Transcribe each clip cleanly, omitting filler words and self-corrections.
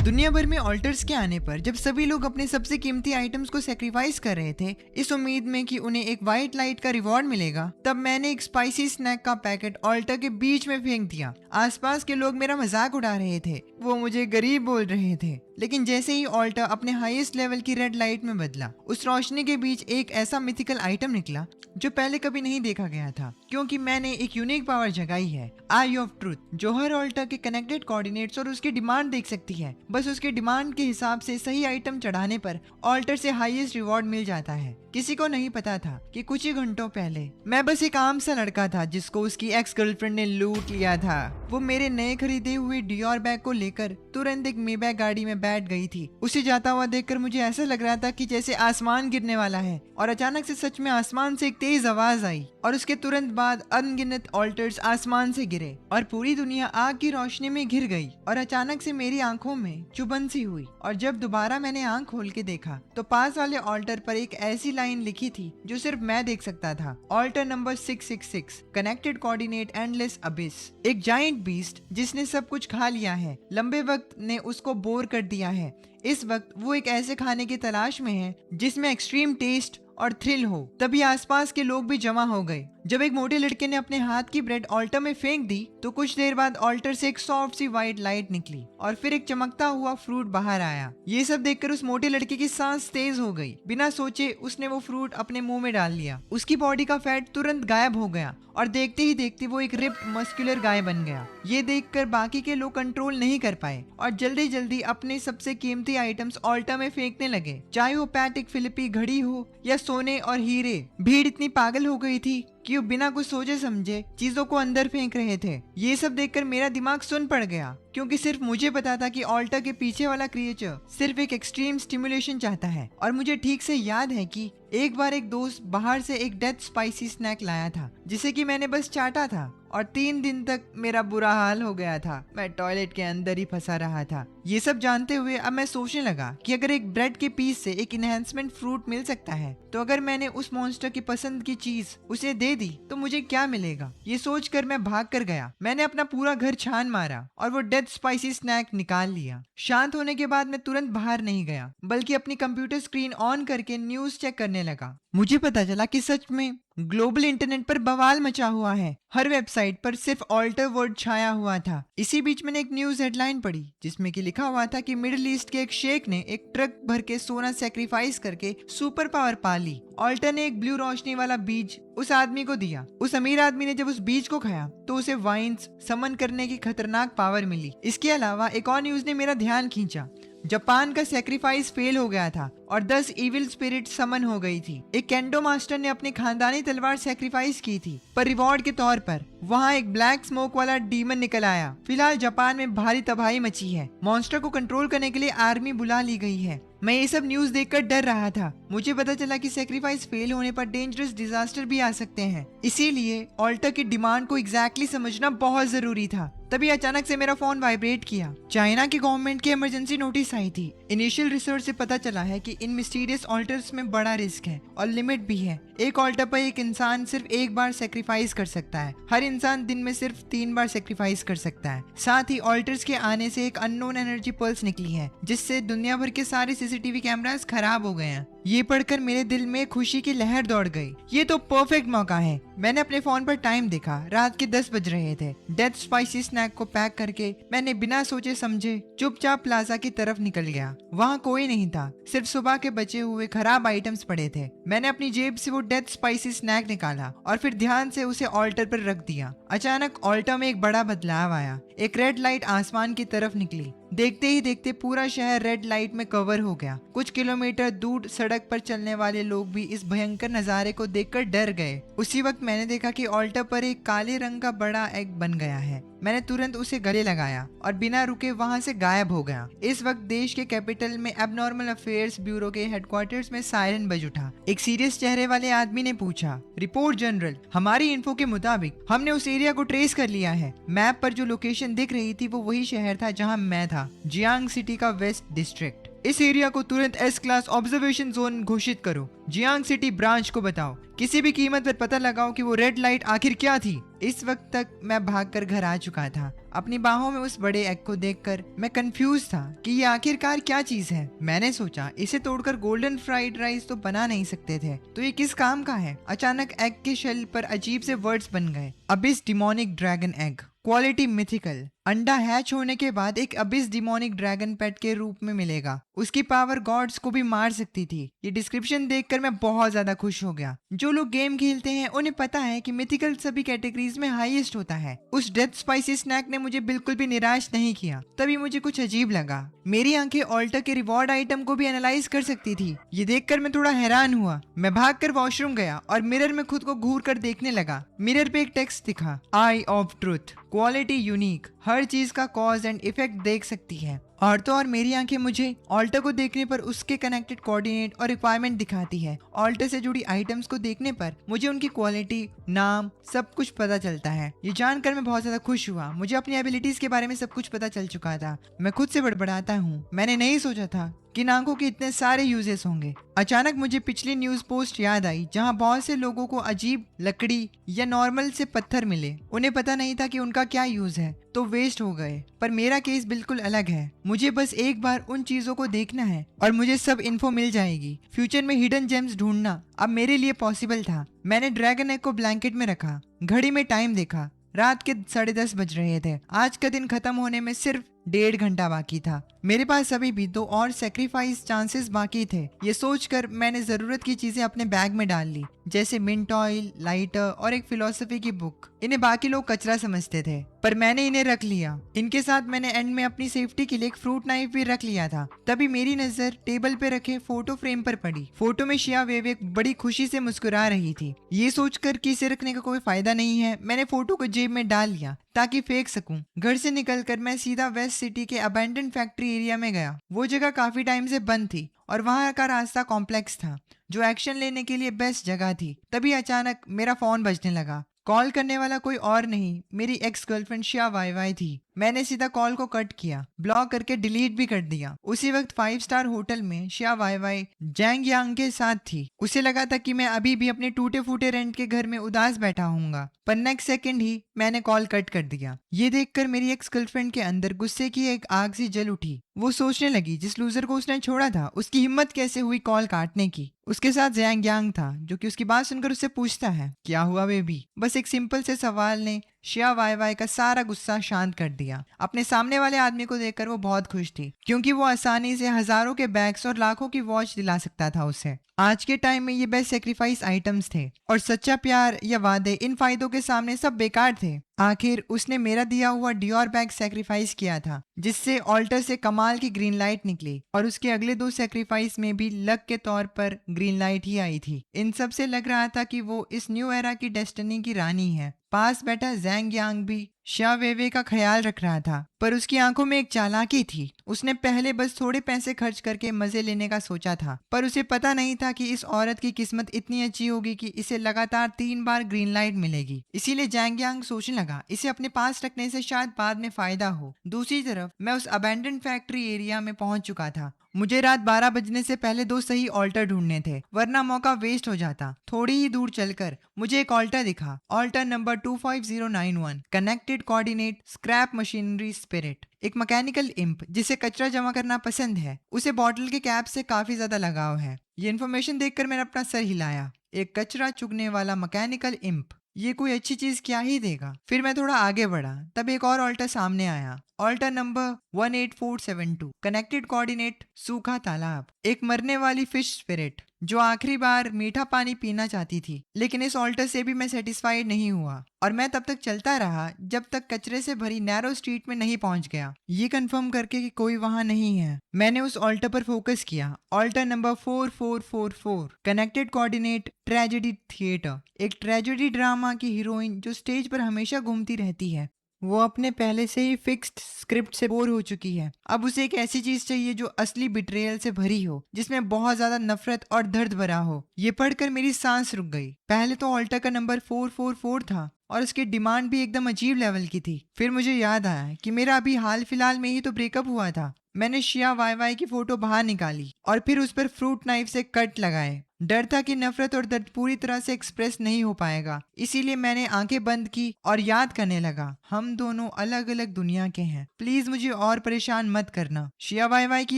दुनिया भर में ऑल्टर्स के आने पर जब सभी लोग अपने सबसे कीमती आइटम्स को सेक्रीफाइस कर रहे थे इस उम्मीद में कि उन्हें एक व्हाइट लाइट का रिवॉर्ड मिलेगा, तब मैंने एक स्पाइसी स्नैक का पैकेट ऑल्टर के बीच में फेंक दिया। आसपास के लोग मेरा मजाक उड़ा रहे थे, वो मुझे गरीब बोल रहे थे, लेकिन जैसे ही ऑल्टर अपने हाईएस्ट लेवल की रेड लाइट में बदला, उस रोशनी के बीच एक ऐसा मिथिकल आइटम निकला जो पहले कभी नहीं देखा गया था, क्योंकि मैंने एक यूनिक पावर जगाई है, आई ऑफ ट्रूथ, जो हर ऑल्टर के कनेक्टेड कोऑर्डिनेट्स और उसकी डिमांड देख सकती है। बस उसके डिमांड के हिसाब से सही आइटम चढ़ाने पर ऑल्टर से हाईएस्ट रिवॉर्ड मिल जाता है। किसी को नहीं पता था कि कुछ ही घंटों पहले मैं बस एक आम सा लड़का था जिसको उसकी एक्स गर्लफ्रेंड ने लूट लिया था। वो मेरे नए खरीदे हुए डियोर बैग को लेकर तुरंत एक मेबैग गाड़ी में बैठ गई थी। उसे जाता हुआ देखकर मुझे ऐसा लग रहा था कि जैसे आसमान गिरने वाला है, और अचानक से सच में आसमान से एक तेज आवाज आई और उसके तुरंत बाद अनगिनत ऑल्टर्स आसमान से गिरे और पूरी दुनिया आग की रोशनी में घिर गई। और अचानक से मेरी आंखों में चुभन सी हुई, और जब दोबारा मैंने आंख खोल के देखा तो पास वाले ऑल्टर पर एक ऐसी लाइन लिखी थी जो सिर्फ मैं देख सकता था। Altar number 666, connected coordinate endless abyss. एक जाइंट बीस्ट जिसने सब कुछ खा लिया है, लंबे वक्त ने उसको बोर कर दिया है। इस वक्त वो एक ऐसे खाने की तलाश में है जिसमें एक्सट्रीम टेस्ट और थ्रिल हो। तभी आसपास के लोग भी जमा हो गए। जब एक मोटे लड़के ने अपने हाथ की ब्रेड ऑल्टर में फेंक दी तो कुछ देर बाद ऑल्टर से एक सॉफ्ट सी व्हाइट लाइट निकली और फिर एक चमकता हुआ फ्रूट बाहर आया। ये सब देखकर उस मोटे लड़के की सांस तेज हो गई। बिना सोचे उसने वो फ्रूट अपने मुंह में डाल लिया। उसकी बॉडी का फैट तुरंत गायब हो गया और देखते ही देखते वो एक रिप्ड मस्कुलर गाय बन गया। ये देखकर बाकी के लोग कंट्रोल नहीं कर पाए और जल्दी जल्दी अपने सबसे कीमती आइटम्स ऑल्टर में फेंकने लगे, चाहे वो पैटिक फिलिपी घड़ी हो या सोने और हीरे। भीड़ इतनी पागल हो गई थी कि वो बिना कुछ सोचे समझे चीजों को अंदर फेंक रहे थे। ये सब देखकर मेरा दिमाग सुन पड़ गया, क्योंकि सिर्फ मुझे पता था कि ऑल्टर के पीछे वाला क्रिएचर सिर्फ एक एक्सट्रीम स्टिमुलेशन चाहता है। और मुझे ठीक से याद है कि एक बार एक दोस्त बाहर से एक डेथ स्पाइसी स्नैक लाया था जिसे कि मैंने बस चाटा था और 3 दिन तक मेरा बुरा हाल हो गया था। मैं टॉयलेट के अंदर ही फंसा रहा था। ये सब जानते हुए अब मैं सोचने लगा कि अगर एक ब्रेड के पीस से एक इनहेंसमेंट फ्रूट मिल सकता है तो अगर मैंने उस मॉन्स्टर की पसंद की चीज उसे दे दी तो मुझे क्या मिलेगा। ये सोचकर मैं भाग कर गया। मैंने अपना पूरा घर छान मारा और वो डेथ स्पाइसी स्नैक निकाल लिया। शांत होने के बाद मैं तुरंत बाहर नहीं गया, बल्कि अपनी कंप्यूटर स्क्रीन ऑन करके न्यूज चेक करने लगा। मुझे पता चला कि सच में ग्लोबल इंटरनेट पर बवाल मचा हुआ है। हर वेबसाइट पर सिर्फ ऑल्टर वर्ड छाया हुआ था। इसी बीच मैंने एक न्यूज हेडलाइन पढ़ी जिसमें कि लिखा हुआ था कि मिडिल ईस्ट के एक शेख ने एक ट्रक भर के सोना सेक्रीफाइस करके सुपर पावर पा ली। ऑल्टर ने एक ब्लू रोशनी वाला बीज उस आदमी को दिया। उस अमीर आदमी ने जब उस बीज को खाया तो उसे वाइन्स समन करने की खतरनाक पावर मिली। इसके अलावा एक और न्यूज ने मेरा ध्यान खींचा। जापान का सेक्रीफाइस फेल हो गया था और 10 इविल स्पिरिट समन हो गई थी। एक केंडो मास्टर ने अपनी खानदानी तलवार सेक्रीफाइस की थी, पर रिवॉर्ड के तौर पर वहाँ एक ब्लैक स्मोक वाला डीमन निकल आया। फिलहाल जापान में भारी तबाही मची है। मॉन्स्टर को कंट्रोल करने के लिए आर्मी बुला ली गई है। मैं ये सब न्यूज देखकर डर रहा था। मुझे पता चला कि सेक्रीफाइस फेल होने पर डेंजरस डिजास्टर भी आ सकते हैं। इसीलिए ऑल्टर की डिमांड को एग्जैक्टली समझना बहुत जरूरी था। तभी अचानक से मेरा फोन वाइब्रेट किया। चाइना की गवर्नमेंट की इमरजेंसी नोटिस आई थी। इनिशियल रिसर्च से पता चला है कि इन मिस्टीरियस ऑल्टर्स में बड़ा रिस्क है और लिमिट भी है। एक ऑल्टर पर एक इंसान सिर्फ एक बार सेक्रीफाइस कर सकता है। हर इंसान दिन में सिर्फ 3 बार सेक्रीफाइस कर सकता है। साथ ही ऑल्टर्स के आने से एक अननोन एनर्जी पल्स निकली है जिससे दुनिया भर के सारे सीसीटीवी कैमरास खराब हो गए हैं। ये पढ़कर मेरे दिल में खुशी की लहर दौड़ गई। ये तो परफेक्ट मौका है। मैंने अपने फोन पर टाइम देखा। रात के 10 बज रहे थे। डेथ स्पाइसी स्नैक को पैक करके मैंने बिना सोचे समझे चुपचाप प्लाजा की तरफ निकल गया। वहाँ कोई नहीं था, सिर्फ सुबह के बचे हुए खराब आइटम्स पड़े थे। मैंने अपनी जेब से वो डेथ स्पाइसी स्नैक निकाला और फिर ध्यान से उसे ऑल्टर पर रख दिया। अचानक ऑल्टर में एक बड़ा बदलाव आया। एक रेड लाइट आसमान की तरफ निकली। देखते ही देखते पूरा शहर रेड लाइट में कवर हो गया। कुछ किलोमीटर दूर सड़क पर चलने वाले लोग भी इस भयंकर नजारे को देखकर डर गए। उसी वक्त मैंने देखा कि ऑल्टर पर एक काले रंग का बड़ा एग बन गया है। मैंने तुरंत उसे गले लगाया और बिना रुके वहां से गायब हो गया। इस वक्त देश के कैपिटल में एबनॉर्मल अफेयर्स ब्यूरो के हेडक्वार्टर्स में सायरन बज उठा। एक सीरियस चेहरे वाले आदमी ने पूछा, रिपोर्ट जनरल, हमारी इन्फो के मुताबिक हमने उस एरिया को ट्रेस कर लिया है। मैप पर जो लोकेशन दिख रही थी वो वही शहर था जहाँ मैं था, जियांग सिटी का वेस्ट डिस्ट्रिक्ट। इस एरिया को तुरंत एस क्लास ऑब्जर्वेशन जोन घोषित करो। जियांग सिटी ब्रांच को बताओ, किसी भी कीमत पर पता लगाओ कि वो रेड लाइट आखिर क्या थी। इस वक्त तक मैं भागकर घर आ चुका था। अपनी बाहों में उस बड़े एग को देखकर मैं कंफ्यूज था कि ये आखिरकार क्या चीज है। मैंने सोचा इसे तोड़कर गोल्डन फ्राइड राइस तो बना नहीं सकते थे, तो ये किस काम का है। अचानक एग के शेल पर अजीब से वर्ड्स बन गए। Abish demonic dragon egg, quality mythical. अंडा हैच होने के बाद एक अबिस डिमोनिक ड्रैगन पेट के रूप में मिलेगा। उसकी पावर गॉड्स को भी मार सकती थी। ये डिस्क्रिप्शन देखकर मैं बहुत ज्यादा खुश हो गया। जो लोग गेम खेलते हैं उन्हें पता है कि मिथिकल सभी कैटेगरीज में हाईएस्ट होता है। उस डेथ स्पाइसी स्नैक ने मुझे बिल्कुल भी निराश नहीं किया। तभी मुझे कुछ अजीब लगा। मेरी आंखें ऑल्टर के रिवॉर्ड आइटम को भी एनालाइज कर सकती थी। ये देखकर मैं थोड़ा हैरान हुआ। मैं भागकर वॉशरूम गया और मिरर में खुद को घूर कर देखने लगा। मिरर पे एक टेक्स्ट दिखा, आई ऑफ ट्रुथ, क्वालिटी यूनिक, हर चीज का कॉज एंड इफेक्ट देख सकती है। और तो और मेरी आंखें मुझे ऑल्टर को देखने पर उसके कनेक्टेड कोऑर्डिनेट और रिक्वायरमेंट दिखाती है। ऑल्टर से जुड़ी आइटम्स को देखने पर मुझे उनकी क्वालिटी, नाम, सब कुछ पता चलता है। ये जानकर मैं बहुत ज्यादा खुश हुआ। मुझे अपनी एबिलिटीज के बारे में सब कुछ पता चल चुका था। मैं खुद से बड़बड़ाता हूँ, मैंने नहीं सोचा था कि आंखों के इतने सारे यूजेस होंगे। अचानक मुझे पिछली न्यूज पोस्ट याद आई जहां बहुत से लोगों को अजीब लकड़ी या नॉर्मल से पत्थर मिले। उन्हें पता नहीं था कि उनका क्या यूज है, तो वेस्ट हो गए। पर मेरा केस बिल्कुल अलग है। मुझे बस एक बार उन चीजों को देखना है और मुझे सब इन्फो मिल जाएगी। फ्यूचर में हिडन जेम्स ढूंढना अब मेरे लिए पॉसिबल था। मैंने ड्रैगन एग को ब्लैंकेट में रखा, घड़ी में टाइम देखा, रात के 10:30 बज रहे थे। आज का दिन खत्म होने में सिर्फ 1.5 घंटा बाकी था। मेरे पास अभी भी 2 और सेक्रीफाइस चांसेस बाकी थे। ये सोचकर मैंने जरूरत की चीजें अपने बैग में डाल ली, जैसे मिंट ऑयल, लाइटर और एक फिलोसफी की बुक। इन्हें बाकी लोग कचरा समझते थे, पर मैंने इन्हें रख लिया। इनके साथ मैंने एंड में अपनी सेफ्टी के लिए एक फ्रूट नाइफ भी रख लिया था। तभी मेरी नजर टेबल पे रखे फोटो फ्रेम पर पड़ी। फोटो में शिया वेवेक बड़ी खुशी से मुस्कुरा रही थी। ये सोचकर कि इसे रखने का कोई फायदा नहीं है, मैंने फोटो को जेब में डाल लिया ताकि फेंक सकूं। घर से निकलकर मैं सीधा वेस्ट सिटी के अबैंडन फैक्ट्री एरिया में गया। वो जगह काफी टाइम से बंद थी और वहां का रास्ता कॉम्प्लेक्स था, जो एक्शन लेने के लिए बेस्ट जगह थी। तभी अचानक मेरा फोन बजने लगा। कॉल करने वाला कोई और नहीं, मेरी एक्स गर्लफ्रेंड शिया वाई वाई थी। मैंने सीधा कॉल को कट किया, ब्लॉक करके डिलीट भी कर दिया। उसी वक्त 5 स्टार होटल में शिया वाई वाई जैंग यांग के साथ थी। उसे लगा था कि मैं अभी भी अपने टूटे फूटे रेंट के घर में उदास बैठा हूँगा, पर नेक्स्ट सेकंड ही मैंने कॉल कट कर दिया। ये देखकर मेरी एक्स गर्लफ्रेंड के अंदर गुस्से की एक आग सी जल उठी। वो सोचने लगी जिस लूजर को उसने छोड़ा था उसकी हिम्मत कैसे हुई कॉल काटने की। उसके साथ जैंग यांग था, जो कि उसकी बात सुनकर उससे पूछता है, क्या हुआ बेबी। बस एक सिंपल से सवाल ने शिया वाई वाई का सारा गुस्सा शांत कर दिया। अपने सामने वाले आदमी को देखकर वो बहुत खुश थी, क्योंकि वो आसानी से हजारों के बैग्स और लाखों की वॉच दिला सकता था उसे। आज के टाइम में ये बेस्ट सेक्रीफाइस आइटम्स थे, और सच्चा प्यार या वादे इन फायदों के सामने सब बेकार थे। आखिर उसने मेरा दिया हुआ डियोर बैग सेक्रीफाइस किया था, जिससे ऑल्टर से कमाल की ग्रीन लाइट निकली, और उसके अगले 2 सेक्रीफाइस में भी लक के तौर पर ग्रीन लाइट ही आई थी। इन सब से लग रहा था कि वो इस न्यू एरा की डेस्टिनी की रानी है। पास बैठा जैंग यांग भी शिया वेवे का ख्याल रख रहा था, पर उसकी आंखों में एक चालाकी थी। उसने पहले बस थोड़े पैसे खर्च करके मजे लेने का सोचा था, पर उसे पता नहीं था कि इस औरत की किस्मत इतनी अच्छी होगी कि इसे लगातार 3 बार ग्रीन लाइट मिलेगी। इसीलिए जैंग यांग सोचने लगा इसे अपने पास रखने से शायद बाद में फायदा हो। दूसरी तरफ मैं उस अबैंडन फैक्ट्री एरिया में पहुंच चुका था। मुझे रात 12 बजने से पहले 2 सही ऑल्टर ढूंढने थे, वरना मौका वेस्ट हो जाता। थोड़ी ही दूर चलकर मुझे एक ऑल्टर दिखा, altar number 25091, connected coordinate scrap machinery spirit. एक मैकेनिकल इंप जिसे कचरा जमा करना पसंद है। उसे बॉटल के कैप से काफी ज्यादा लगाव है। ये इन्फॉर्मेशन देखकर मैंने अपना सर हिलाया। एक कचरा चुगने वाला मैकेनिकल इंप, ये कोई अच्छी चीज क्या ही देगा। फिर मैं थोड़ा आगे बढ़ा, तब एक और ऑल्टर सामने आया, ऑल्टर नंबर 18472, कनेक्टेड कोऑर्डिनेट सूखा तालाब। एक मरने वाली फिश स्पिरिट जो आखिरी बार मीठा पानी पीना चाहती थी। लेकिन इस ऑल्टर से भी मैं सेटिस्फाइड नहीं हुआ, और मैं तब तक चलता रहा जब तक कचरे से भरी नैरो स्ट्रीट में नहीं पहुंच गया, ये कंफर्म करके कि कोई वहां नहीं है। मैंने उस ऑल्टर पर फोकस किया, altar number 4444, connected coordinate tragedy theatre. एक ट्रेजेडी ड्रामा की हीरोइन जो स्टेज पर हमेशा घूमती रहती है। वो अपने पहले से ही फिक्स्ड स्क्रिप्ट से बोर हो चुकी है। अब उसे एक ऐसी चीज चाहिए जो असली बिट्रेयल से भरी हो, जिसमें बहुत ज्यादा नफरत और दर्द भरा हो। ये पढ़कर मेरी सांस रुक गई। पहले तो ऑल्टर का नंबर 444 था, और उसकी डिमांड भी एकदम अजीब लेवल की थी। फिर मुझे याद आया कि मेरा अभी हाल फिलहाल में ही तो ब्रेकअप हुआ था। मैंने शिया वाई वाई की फोटो बाहर निकाली और फिर उस पर फ्रूट नाइफ से कट लगाए। डर था कि नफरत और दर्द पूरी तरह से एक्सप्रेस नहीं हो पाएगा, इसीलिए मैंने आंखें बंद की और याद करने लगा, हम दोनों अलग अलग दुनिया के हैं, प्लीज मुझे और परेशान मत करना। शिया वाई वाई की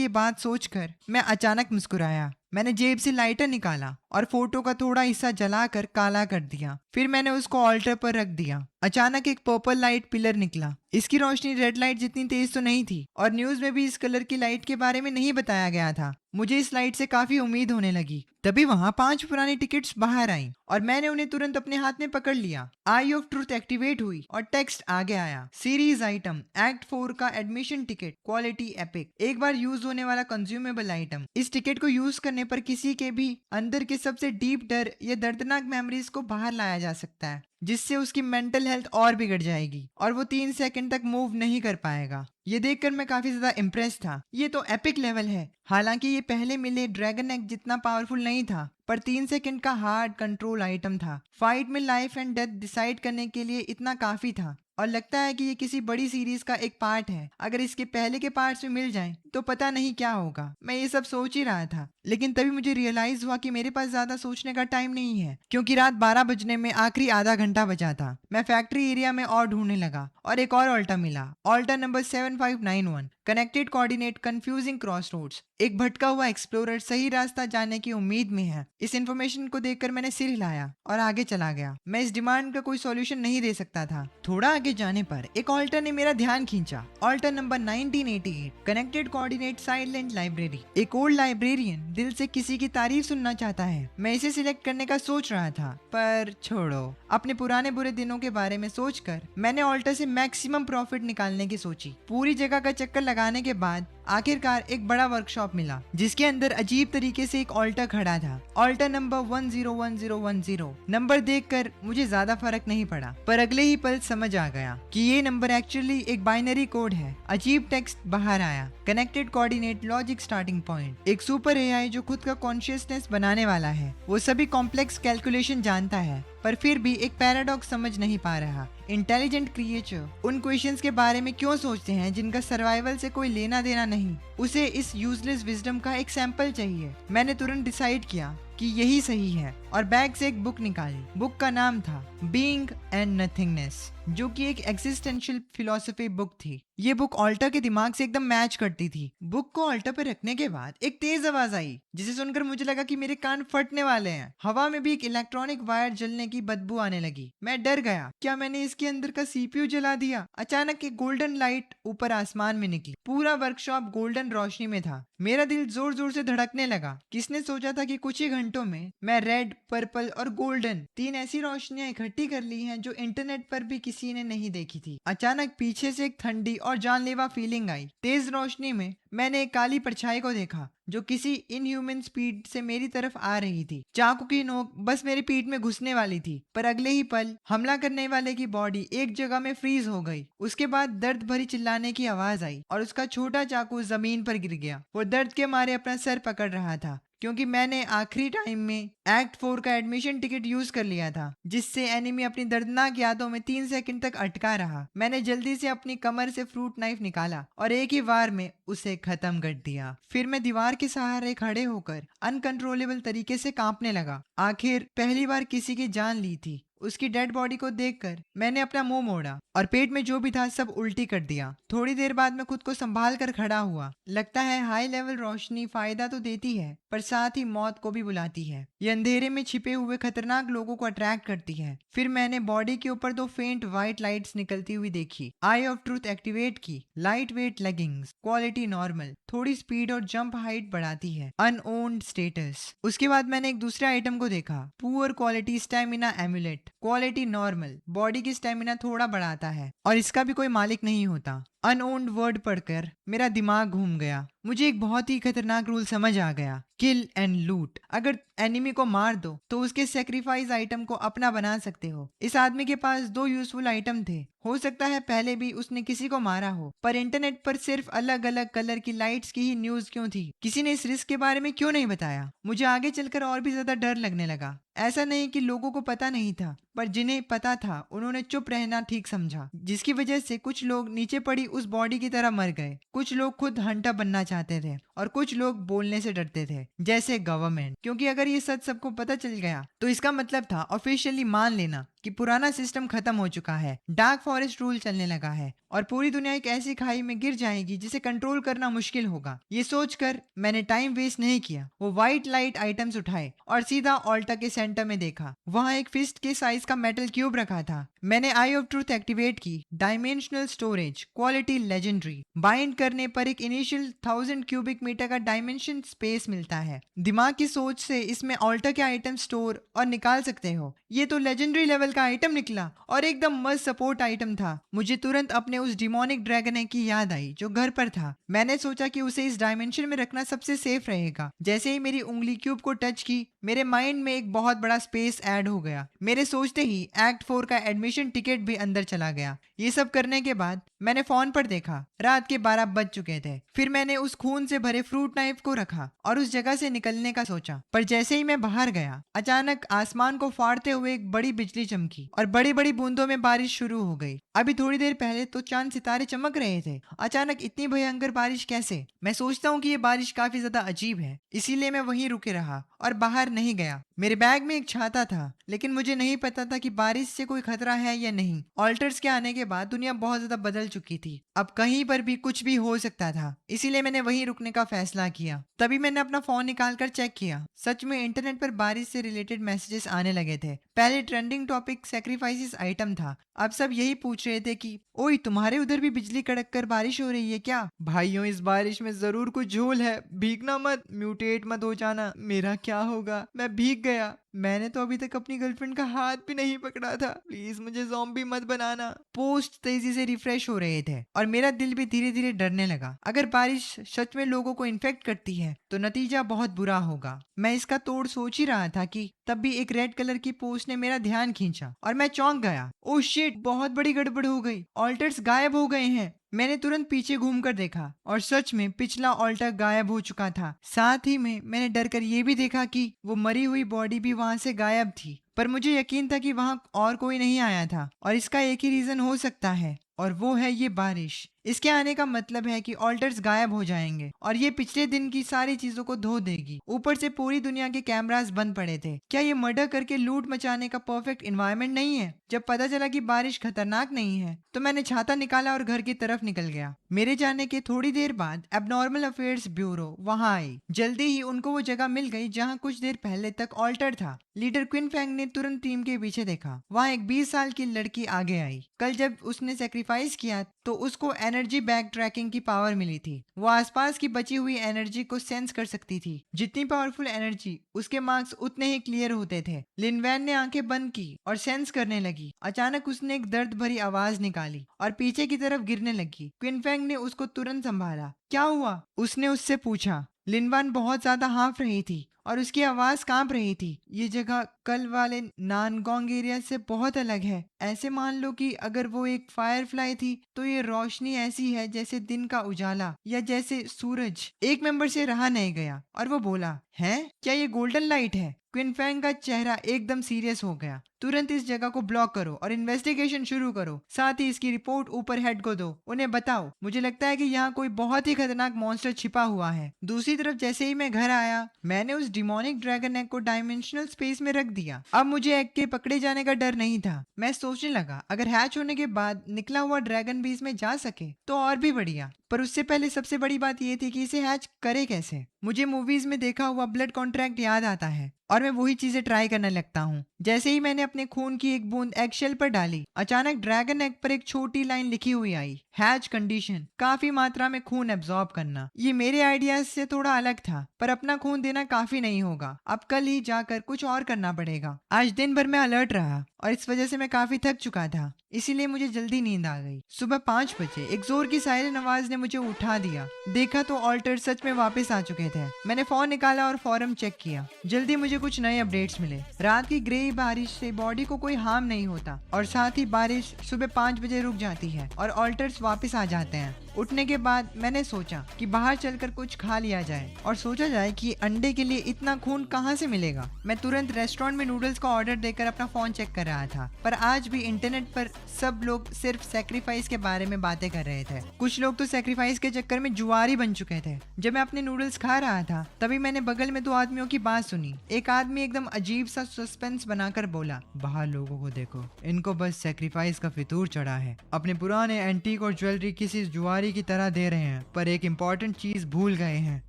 ये बात सोचकर मैं अचानक मुस्कुराया। मैंने जेब से लाइटर निकाला और फोटो का थोड़ा हिस्सा जलाकर काला कर दिया। फिर मैंने उसको ऑल्टर पर रख दिया। अचानक एक पर्पल लाइट पिलर निकला। इसकी रोशनी रेड लाइट जितनी तेज तो नहीं थी और न्यूज में भी इस कलर की लाइट के बारे में नहीं बताया गया था। मुझे इस लाइट से काफी उम्मीद होने लगी। तभी वहां 5 पुरानी टिकट्स बाहर आईं और मैंने उन्हें तुरंत अपने हाथ में पकड़ लिया। आई ऑफ ट्रूथ एक्टिवेट हुई और टेक्स्ट आगे आया, सीरीज आइटम एक्ट 4 का एडमिशन टिकट, क्वालिटी एपिक, एक बार यूज होने वाला कंज्यूमेबल आइटम। इस टिकट को यूज करने पर किसी के भी अंदर के सबसे डीप डर या दर्दनाक मेमोरीज को बाहर लाया जा सकता है, जिससे उसकी मेंटल हेल्थ और बिगड़ जाएगी और वो 3 सेकंड तक मूव नहीं कर पाएगा। ये देखकर मैं काफी ज्यादा इम्प्रेस था। ये तो एपिक लेवल है। हालांकि ये पहले मिले ड्रैगन एग जितना पावरफुल नहीं था, पर 3 सेकंड का हार्ड कंट्रोल आइटम था। फाइट में लाइफ एंड डेथ डिसाइड करने के लिए इतना काफी था और लगता है कि ये किसी बड़ी सीरीज का एक पार्ट है। अगर इसके पहले के पार्ट्स भी मिल जाएं तो पता नहीं क्या होगा। मैं ये सब सोच ही रहा था, लेकिन तभी मुझे रियलाइज हुआ कि मेरे पास ज्यादा सोचने का टाइम नहीं है, क्योंकि रात 12 बजने में आखिरी आधा घंटा बचा था। मैं फैक्ट्री एरिया में और ढूंढने लगा और एक और ऑल्टा मिला, alter number 7591, connected coordinate confusing cross roads. एक भटका हुआ एक्सप्लोरर सही रास्ता जानने की उम्मीद में है। इस इंफॉर्मेशन को देखकर मैंने सिर हिलाया और आगे चला गया। मैं इस डिमांड का कोई सॉल्यूशन नहीं दे सकता था। थोड़ा आगे जाने पर एक ऑल्टर ने मेरा ध्यान खींचा, altar number 1988, connected coordinate silent library. एक ओल्ड लाइब्रेरियन दिल से किसी की तारीफ सुनना चाहता है। मैं इसे सिलेक्ट करने का सोच रहा था, पर छोड़ो, अपने पुराने बुरे दिनों के बारे में सोचकर मैंने ऑल्टर से मैक्सिमम प्रॉफिट निकालने की सोची। पूरी जगह का चक्कर लगाने के बाद आखिरकार एक बड़ा वर्कशॉप मिला, जिसके अंदर अजीब तरीके से एक ऑल्टर खड़ा था, ऑल्टर नंबर 101010। नंबर देखकर मुझे ज्यादा फर्क नहीं पड़ा, पर अगले ही पल समझ आ गया कि ये नंबर एक्चुअली एक बाइनरी कोड है। अजीब टेक्स्ट बाहर आया, connected coordinate logic starting point. एक सुपर एआई जो खुद का कॉन्शियसनेस बनाने वाला है, वो सभी कॉम्प्लेक्स कैलकुलेशन जानता है, पर फिर भी एक पैराडॉक्स समझ नहीं पा रहा। इंटेलिजेंट क्रिएचर उन क्वेश्चंस के बारे में क्यों सोचते हैं जिनका सर्वाइवल से कोई लेना देना नहीं। उसे इस यूजलेस विजडम का एक सैंपल चाहिए। मैंने तुरंत डिसाइड किया कि यही सही है और बैग से एक बुक निकाली। बुक का नाम था बीइंग एंड नथिंगनेस, जो कि एक एग्जिस्टेंशियल फिलॉसफी बुक थी। ये बुक ऑल्टर के दिमाग से एकदम मैच करती थी। बुक को ऑल्टर पर रखने के बाद एक तेज आवाज आई, जिसे सुनकर मुझे लगा कि मेरे कान फटने वाले हैं। हवा में भी एक इलेक्ट्रॉनिक वायर जलने की बदबू आने लगी। मैं डर गया, क्या मैंने इसके अंदर का सीपीयू जला दिया? अचानक एक गोल्डन लाइट ऊपर आसमान में निकली। पूरा वर्कशॉप गोल्डन रोशनी में था। मेरा दिल जोर जोर से धड़कने लगा। किसने सोचा था कि कुछ ही घंटों में मैं रेड, पर्पल और गोल्डन 3 ऐसी रोशनियां इकट्ठी कर ली हैं जो इंटरनेट पर भी किसी ने नहीं देखी थी। अचानक पीछे से एक ठंडी और जानलेवा फीलिंग आई। तेज रोशनी में मैंने एक काली परछाई को देखा जो किसी इनह्यूमन स्पीड से मेरी तरफ आ रही थी। चाकू की नोक बस मेरी पीठ में घुसने वाली थी, पर अगले ही पल हमला करने वाले की बॉडी एक जगह में फ्रीज हो गई। उसके बाद दर्द भरी चिल्लाने की आवाज आई और उसका छोटा चाकू जमीन पर गिर गया। वो दर्द के मारे अपना सर पकड़ रहा था, क्योंकि मैंने आखिरी टाइम में एक्ट 4 का एडमिशन टिकट यूज कर लिया था, जिससे एनिमी अपनी दर्दनाक यादों में 3 सेकंड तक अटका रहा। मैंने जल्दी से अपनी कमर से फ्रूट नाइफ निकाला और एक ही वार में उसे खत्म कर दिया। फिर मैं दीवार के सहारे खड़े होकर अनकंट्रोलेबल तरीके से कांपने लगा। आखिर पहली बार किसी की जान ली थी। उसकी डेड बॉडी को देखकर मैंने अपना मुंह मोड़ा और पेट में जो भी था सब उल्टी कर दिया। थोड़ी देर बाद मैं खुद को संभाल कर खड़ा हुआ। लगता है हाई लेवल रोशनी फायदा तो देती है, पर साथ ही मौत को भी बुलाती है। ये अंधेरे में छिपे हुए खतरनाक लोगों को अट्रैक्ट करती है। फिर मैंने बॉडी के ऊपर 2 फेंट व्हाइट लाइट्स निकलती हुई देखी। आई ऑफ ट्रूथ एक्टिवेट की। Light weight leggings, quality normal, थोड़ी स्पीड और जंप हाइट बढ़ाती है, अनओन्ड स्टेटस। उसके बाद मैंने एक दूसरे आइटम को देखा, poor quality stamina emulate, quality normal, body की स्टेमिना थोड़ा बढ़ाता है और इसका भी कोई मालिक नहीं होता। अनओन्ड वर्ड पढ़कर मेरा दिमाग घूम गया। मुझे एक बहुत ही खतरनाक रूल समझ आ गया, किल एंड लूट। अगर एनिमी को मार दो तो उसके सेक्रीफाइस आइटम को अपना बना सकते हो। इस आदमी के पास 2 यूजफुल आइटम थे। हो सकता है पहले भी उसने किसी को मारा हो, पर इंटरनेट पर सिर्फ अलग अलग कलर की लाइट्स की ही न्यूज क्यों थी? किसी ने इस रिस्क के बारे में क्यों नहीं बताया? मुझे आगे चलकर और भी ज्यादा डर लगने लगा। ऐसा नहीं कि लोगों को पता नहीं था, पर जिन्हें पता था उन्होंने चुप रहना ठीक समझा, जिसकी वजह से कुछ लोग नीचे पड़ी उस बॉडी की तरह मर गए। कुछ लोग खुद हंटर बनना चाहते थे और कुछ लोग बोलने से डरते थे, जैसे गवर्नमेंट, क्योंकि अगर ये सच सबको पता चल गया तो इसका मतलब था ऑफिशियली मान लेना कि पुराना सिस्टम खत्म हो चुका है, डार्क फॉरेस्ट रूल चलने लगा है और पूरी दुनिया एक ऐसी खाई में गिर जाएगी जिसे कंट्रोल करना मुश्किल होगा। ये सोचकर मैंने टाइम वेस्ट नहीं किया, वो व्हाइट लाइट आइटम्स उठाए और सीधा ऑल्टा के सेंटर में देखा। वहां एक फिस्ट के साइज का मेटल क्यूब रखा था। मैंने आई ऑफ ट्रूथ एक्टिवेट की। Dimensional storage, quality legendary. Bind करने पर एक इनिशियल 1000 क्यूबिक मीटर का डायमेंशन स्पेस मिलता है। दिमाग की सोच से इसमें ऑल्टा के आइटम स्टोर और निकाल सकते हो। ये तो लेजेंडरी लेवल का आइटम निकला और एकदम मस्त सपोर्ट आइटम था। मुझे तुरंत अपने उस डिमोनिक ड्रैगन एग की याद आई जो घर पर था। मैंने सोचा कि उसे इस डायमेंशन में रखना सबसे सेफ रहेगा। जैसे ही मेरी उंगली क्यूब को टच की, मेरे माइंड में एक बहुत बड़ा स्पेस ऐड हो गया। मेरे सोचते ही एक्ट 4 का एडमिशन टिकट भी अंदर चला गया। ये सब करने के बाद मैंने फोन पर देखा, रात के 12 बज चुके थे। फिर मैंने उस खून से भरे फ्रूट नाइफ को रखा और उस जगह से निकलने का सोचा। पर जैसे ही मैं बाहर गया, अचानक आसमान को फाड़ते हुए एक बड़ी बिजली चमकी और बड़ी बड़ी बूंदों में बारिश शुरू हो गई। अभी थोड़ी देर पहले तो चांद सितारे चमक रहे थे, अचानक इतनी भयंकर बारिश कैसे? मैं सोचता हूँ कि ये बारिश काफी ज्यादा अजीब है, इसीलिए मैं वहीं रुके रहा और बाहर नहीं गया। मेरे बैग में एक छाता था, लेकिन मुझे नहीं पता था कि बारिश से कोई खतरा है या नहीं। ऑल्टर्स के आने के बाद दुनिया बहुत ज्यादा बदल चुकी थी, अब कहीं पर भी कुछ भी हो सकता था, इसीलिए मैंने वहीं रुकने का फैसला किया। तभी मैंने अपना फोन निकालकर चेक किया। सच में इंटरनेट पर बारिश से रिलेटेड मैसेजेस आने लगे थे। पहले ट्रेंडिंग टॉपिक सैक्रिफाइसेस आइटम था, अब सब यही पूछ रहे थे कि ओए तुम्हारे उधर भी बिजली कड़क कर बारिश हो रही है क्या? भाइयों, इस बारिश में जरूर कुछ झोल है, भीगना मत, म्यूटेट मत हो जाना। मेरा क्या होगा? मैं भीग गया। मैंने तो अभी तक अपनी गर्लफ्रेंड का हाथ भी नहीं पकड़ा था। प्लीज मुझे ज़ॉम्बी मत बनाना। पोस्ट तेजी से रिफ्रेश हो रहे थे और मेरा दिल भी धीरे धीरे डरने लगा। अगर बारिश सच में लोगों को इन्फेक्ट करती है तो नतीजा बहुत बुरा होगा। मैं इसका तोड़ सोच ही रहा था कि तब भी एक रेड कलर की पोस्ट ने मेरा ध्यान खींचा और मैं चौंक गया। ओह शिट, बहुत बड़ी गड़बड़ हो गई, ऑल्टर्स गायब हो गए हैं। मैंने तुरंत पीछे घूमकर देखा और सच में पिछला ऑल्टर गायब हो चुका था। साथ ही में मैंने डर कर ये भी देखा कि वो मरी हुई बॉडी भी वहां से गायब थी। पर मुझे यकीन था कि वहां और कोई नहीं आया था और इसका एक ही रीजन हो सकता है, और वो है ये बारिश। इसके आने का मतलब है कि ऑल्टर्स गायब हो जाएंगे और ये पिछले दिन की सारी चीजों को धो देगी। ऊपर से पूरी दुनिया के कैमरास बंद पड़े थे। क्या ये मर्डर करके लूट मचाने का परफेक्ट एनवायरनमेंट नहीं है? जब पता चला कि बारिश खतरनाक नहीं है तो मैंने छाता निकाला और घर की तरफ निकल गया। मेरे जाने के थोड़ी देर बाद एबनॉर्मल अफेयर्स ब्यूरो वहां आई। जल्दी ही उनको वो जगह मिल गई जहां कुछ देर पहले तक ऑल्टर था। लीडर क्विन फैंग ने तुरंत टीम के पीछे देखा। वहां एक 20 साल की लड़की आगे आई। कल जब उसने सेक्रीफाइस किया तो उसको एनर्जी बैक ट्रैकिंग की पावर मिली थी। वो आसपास की बची हुई एनर्जी को सेंस कर सकती थी। जितनी पावरफुल एनर्जी, उसके मार्क्स उतने ही क्लियर होते थे। लिन वैन ने आंखें बंद की और सेंस करने लगी। अचानक उसने एक दर्द भरी आवाज निकाली और पीछे की तरफ गिरने लगी। क्विन फैंग ने उसको तुरंत संभाला। क्या हुआ? उसने उससे पूछा। लिनवान बहुत ज्यादा हाँफ रही थी और उसकी आवाज कांप रही थी। ये जगह कल वाले नानगोंग एरिया से बहुत अलग है। ऐसे मान लो कि अगर वो एक फायरफ्लाई थी तो ये रोशनी ऐसी है जैसे दिन का उजाला या जैसे सूरज। एक मेंबर से रहा नहीं गया और वो बोला, है क्या ये गोल्डन लाइट है? क्विन फैंग का चेहरा एकदम सीरियस हो गया। तुरंत इस जगह को ब्लॉक करो और इन्वेस्टिगेशन शुरू करो। साथ ही इसकी रिपोर्ट ऊपर हेड को दो। उन्हें बताओ मुझे लगता है कि यहाँ कोई बहुत ही खतरनाक मॉन्स्टर छिपा हुआ है। दूसरी तरफ जैसे ही मैं घर आया, मैंने उस डिमोनिक ड्रैगन एग को डायमेंशनल स्पेस में रख दिया। अब मुझे एग के पकड़े जाने का डर नहीं था। मैं सोचने लगा अगर हैच होने के बाद निकला हुआ ड्रैगन भी इसमें जा सके तो और भी बढ़िया। पर उससे पहले सबसे बड़ी बात यह थी कि इसे हैच करे कैसे। मुझे मूवीज में देखा हुआ ब्लड कॉन्ट्रैक्ट याद आता है और मैं वही चीजें ट्राई करने लगता हूँ। जैसे ही मैंने अपने खून की एक बूंद एगशेल पर डाली, अचानक ड्रैगन एग पर एक छोटी लाइन लिखी हुई आई, हैच कंडीशन, काफी मात्रा में खून एब्जॉर्ब करना। ये मेरे आइडियाज से थोड़ा अलग था, पर अपना खून देना काफी नहीं होगा। अब कल ही जाकर कुछ और करना पड़ेगा। आज दिन भर मैं अलर्ट रहा और इस वजह से मैं काफी थक चुका था, इसीलिए मुझे जल्दी नींद आ गई। सुबह 5 बजे एक जोर की सायरन आवाज ने मुझे उठा दिया। देखा तो ऑल्टर सच में वापस आ चुके थे। मैंने फोन निकाला और फॉरम चेक किया। जल्दी मुझे कुछ नए अपडेट्स मिले। रात की ग्रे बारिश से बॉडी को कोई हार्म नहीं होता और साथ ही बारिश सुबह 5 बजे रुक जाती है और ऑल्टर्स वापस आ जाते हैं। उठने के बाद मैंने सोचा कि बाहर चलकर कुछ खा लिया जाए और सोचा जाए कि अंडे के लिए इतना खून कहाँ से मिलेगा। मैं तुरंत रेस्टोरेंट में नूडल्स का ऑर्डर देकर अपना फोन चेक कर रहा था, पर आज भी इंटरनेट पर सब लोग सिर्फ सेक्रीफाइस के बारे में बातें कर रहे थे। कुछ लोग तो सेक्रीफाइस के चक्कर में जुआरी बन चुके थे। जब मैं अपने नूडल्स खा रहा था तभी मैंने बगल में 2 आदमियों की बात सुनी। एक आदमी एकदम अजीब सा सस्पेंस बनाकर बोला, बाहर लोगों को देखो, इनको बस सेक्रीफाइस का फितूर चढ़ा है, अपने पुराने एंटीक और ज्वेलरी किसी जुआरी की तरह दे रहे हैं, पर एक इम्पोर्टेंट चीज भूल गए हैं।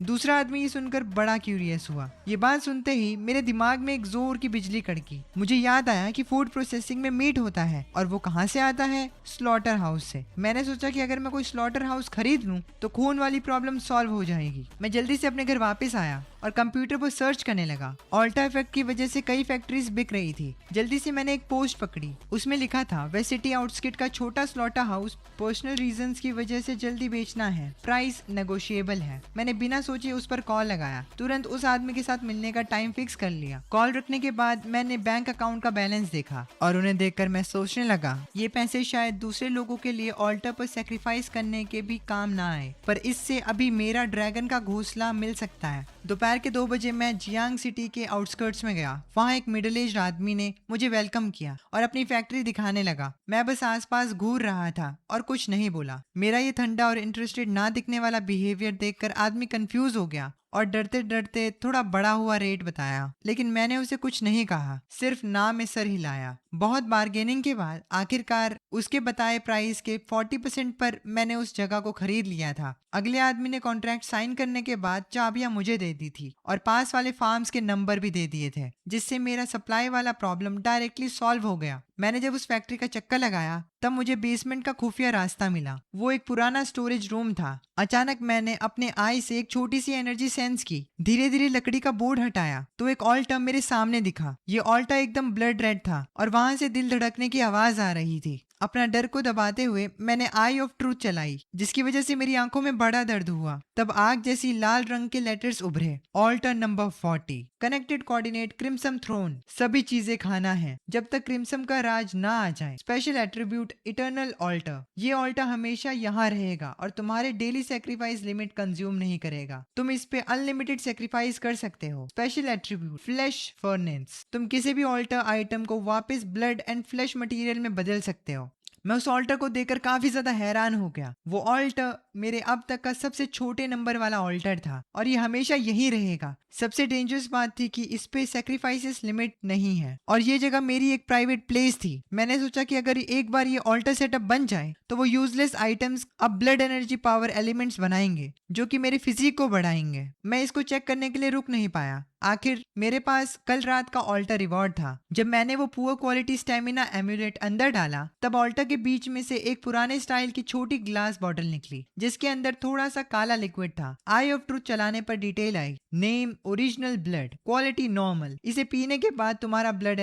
दूसरा आदमी ये सुनकर बड़ा क्यूरियस हुआ। ये बात सुनते ही मेरे दिमाग में एक जोर की बिजली कड़की। मुझे याद आया कि फूड प्रोसेसिंग में मीट होता है, और वो कहाँ से आता है? स्लॉटर हाउस से। मैंने सोचा कि अगर मैं कोई स्लॉटर हाउस खरीद लूं तो खून वाली प्रॉब्लम सॉल्व हो जाएगी। मैं जल्दी से अपने घर वापस आया और कंप्यूटर पर सर्च करने लगा। ऑल्टा इफेक्ट की वजह से कई फैक्ट्रीज बिक रही थी। जल्दी से मैंने एक पोस्ट पकड़ी, उसमें लिखा था, वेस्ट सिटी आउटस्किट का छोटा स्लॉटर हाउस पर्सनल रीजंस की वजह से जल्दी बेचना है, प्राइस नेगोशिएबल है। मैंने बिना सोचे उस पर कॉल लगाया, तुरंत उस आदमी के साथ मिलने का टाइम फिक्स कर लिया। कॉल रखने के बाद मैंने बैंक अकाउंट का बैलेंस देखा और उन्हें देखकर मैं सोचने लगा, ये पैसे शायद दूसरे लोगों के लिए ऑल्टर पर सेक्रीफाइस करने के भी काम ना आए, पर इससे अभी मेरा ड्रैगन का घोंसला मिल सकता है। दोपहर के 2 बजे मैं जियांग सिटी के आउटस्कर्ट्स में गया। वहाँ एक मिडिल एज आदमी ने मुझे वेलकम किया और अपनी फैक्ट्री दिखाने लगा। मैं बस आसपास घूर रहा था और कुछ नहीं बोला। मेरा ये ठंडा और इंटरेस्टेड ना दिखने वाला बिहेवियर देखकर आदमी कंफ्यूज हो गया और डरते डरते थोड़ा बड़ा हुआ रेट बताया, लेकिन मैंने उसे कुछ नहीं कहा, सिर्फ ना में सर हिलाया। बहुत बार्गेनिंग के बाद आखिरकार उसके बताए प्राइस के 40% पर मैंने उस जगह को खरीद लिया था। अगले आदमी ने कॉन्ट्रैक्ट साइन करने के बाद चाबियां मुझे दे दी थी और पास वाले फार्म्स के नंबर भी दे दिए थे, जिससे मेरा सप्लाई वाला प्रॉब्लम डायरेक्टली सॉल्व हो गया। मैंने जब उस फैक्ट्री का चक्कर लगाया तब मुझे बेसमेंट का खुफिया रास्ता मिला। वो एक पुराना स्टोरेज रूम था। अचानक मैंने अपने आई से एक छोटी सी एनर्जी सेंस की। धीरे धीरे लकड़ी का बोर्ड हटाया तो एक ऑल्टा मेरे सामने दिखा। ये ऑल्टा एकदम ब्लड रेड था और वहां से दिल धड़कने की आवाज आ रही थी। अपना डर को दबाते हुए मैंने आई ऑफ ट्रूथ चलाई, जिसकी वजह से मेरी आंखों में बड़ा दर्द हुआ। तब आग जैसी लाल रंग के लेटर्स उभरे, altar number 40, connected coordinate crimson throne, सभी चीजें खाना है जब तक क्रिम्सन का राज ना आ जाए। स्पेशल एट्रीब्यूट इटर्नल ऑल्टर, ये ऑल्टर हमेशा यहाँ रहेगा और तुम्हारे डेली सेक्रीफाइस लिमिट कंज्यूम नहीं करेगा। तुम इस पे अनलिमिटेड सेक्रीफाइस कर सकते हो। स्पेशल एट्रीब्यूट फ्लैश फर्नेंस, तुम किसी भी ऑल्टर आइटम को वापस ब्लड एंड फ्लैश मटेरियल में बदल सकते हो। मैं उस ऑल्टर को देखकर काफी ज्यादा हैरान हो गया। वो ऑल्टर मेरे अब तक का सबसे छोटे नंबर वाला ऑल्टर था और ये हमेशा यही रहेगा। सबसे डेंजरस बात थी कि इस पे सेक्रीफाइसेस लिमिट नहीं है और ये जगह मेरी एक प्राइवेट प्लेस थी। मैंने सोचा कि अगर एक बार ये ऑल्टर सेटअप बन जाए तो वो यूजलेस आइटम्स अब ब्लड एनर्जी पावर एलिमेंट्स बनाएंगे जो कि मेरे फिजिक को बढ़ाएंगे। मैं इसको चेक करने के लिए रुक नहीं पाया। आखिर मेरे पास कल रात का ऑल्टर रिवॉर्ड था। जब मैंने वो पुअर क्वालिटी स्टेमिना एम्यूलेट अंदर डाला तब ऑल्टर के बीच में से एक पुराने स्टाइल की छोटी ग्लास बॉटल निकली, जिसके अंदर थोड़ा सा काला लिक्विड था। आई ऑफ ट्रूथ चलाने पर डिटेल आई, name original blood, quality normal. इसे पीने के बाद तुम्हारा ब्लड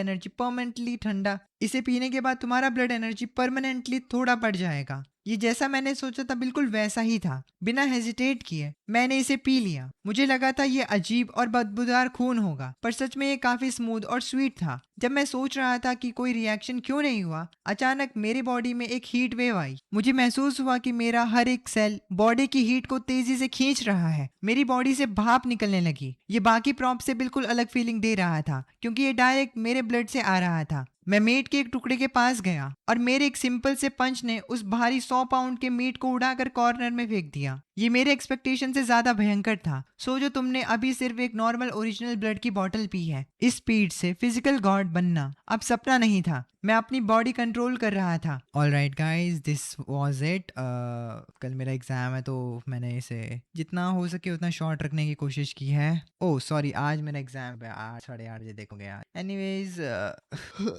एनर्जी परमानेंटली थोड़ा बढ़ जाएगा। ये जैसा मैंने सोचा था बिल्कुल वैसा ही था। बिना हेजिटेट किए मैंने इसे पी लिया। मुझे लगा था ये अजीब और बदबूदार खून होगा, पर सच में ये काफी स्मूथ और स्वीट था। जब मैं सोच रहा था कि कोई रिएक्शन क्यों नहीं हुआ, अचानक मेरे बॉडी में एक हीट वेव आई। मुझे महसूस हुआ कि मेरा हर एक सेल बॉडी की हीट को तेजी से खींच रहा है। मेरी बॉडी से भाप निकलने लगी। ये बाकी प्रॉप से बिल्कुल अलग फीलिंग दे रहा था क्योंकि ये डायरेक्ट मेरे ब्लड से आ रहा था। मैं मीट के एक टुकड़े के पास गया और मेरे एक सिंपल से पंच ने उस भारी 100 पाउंड के मीट को उड़ाकर कॉर्नर में फेंक दिया। ये मेरे एक्सपेक्टेशन से ज्यादा भयंकर था। सोचो तुमने अभी सिर्फ एक नॉर्मल ओरिजिनल ब्लड की बोतल पी है। इस स्पीड से फिजिकल गॉड बनना अब सपना नहीं था। मैं अपनी बॉडी कंट्रोल कर रहा था। Alright guys, this was it. कल मेरा एग्जाम है तो मैंने इसे जितना हो सके उतना शॉर्ट रखने की कोशिश की है। ओह सॉरी, आज मेरा एग्जाम है 8 साढ़े 8 बजे देखोगे यार। एनीवेज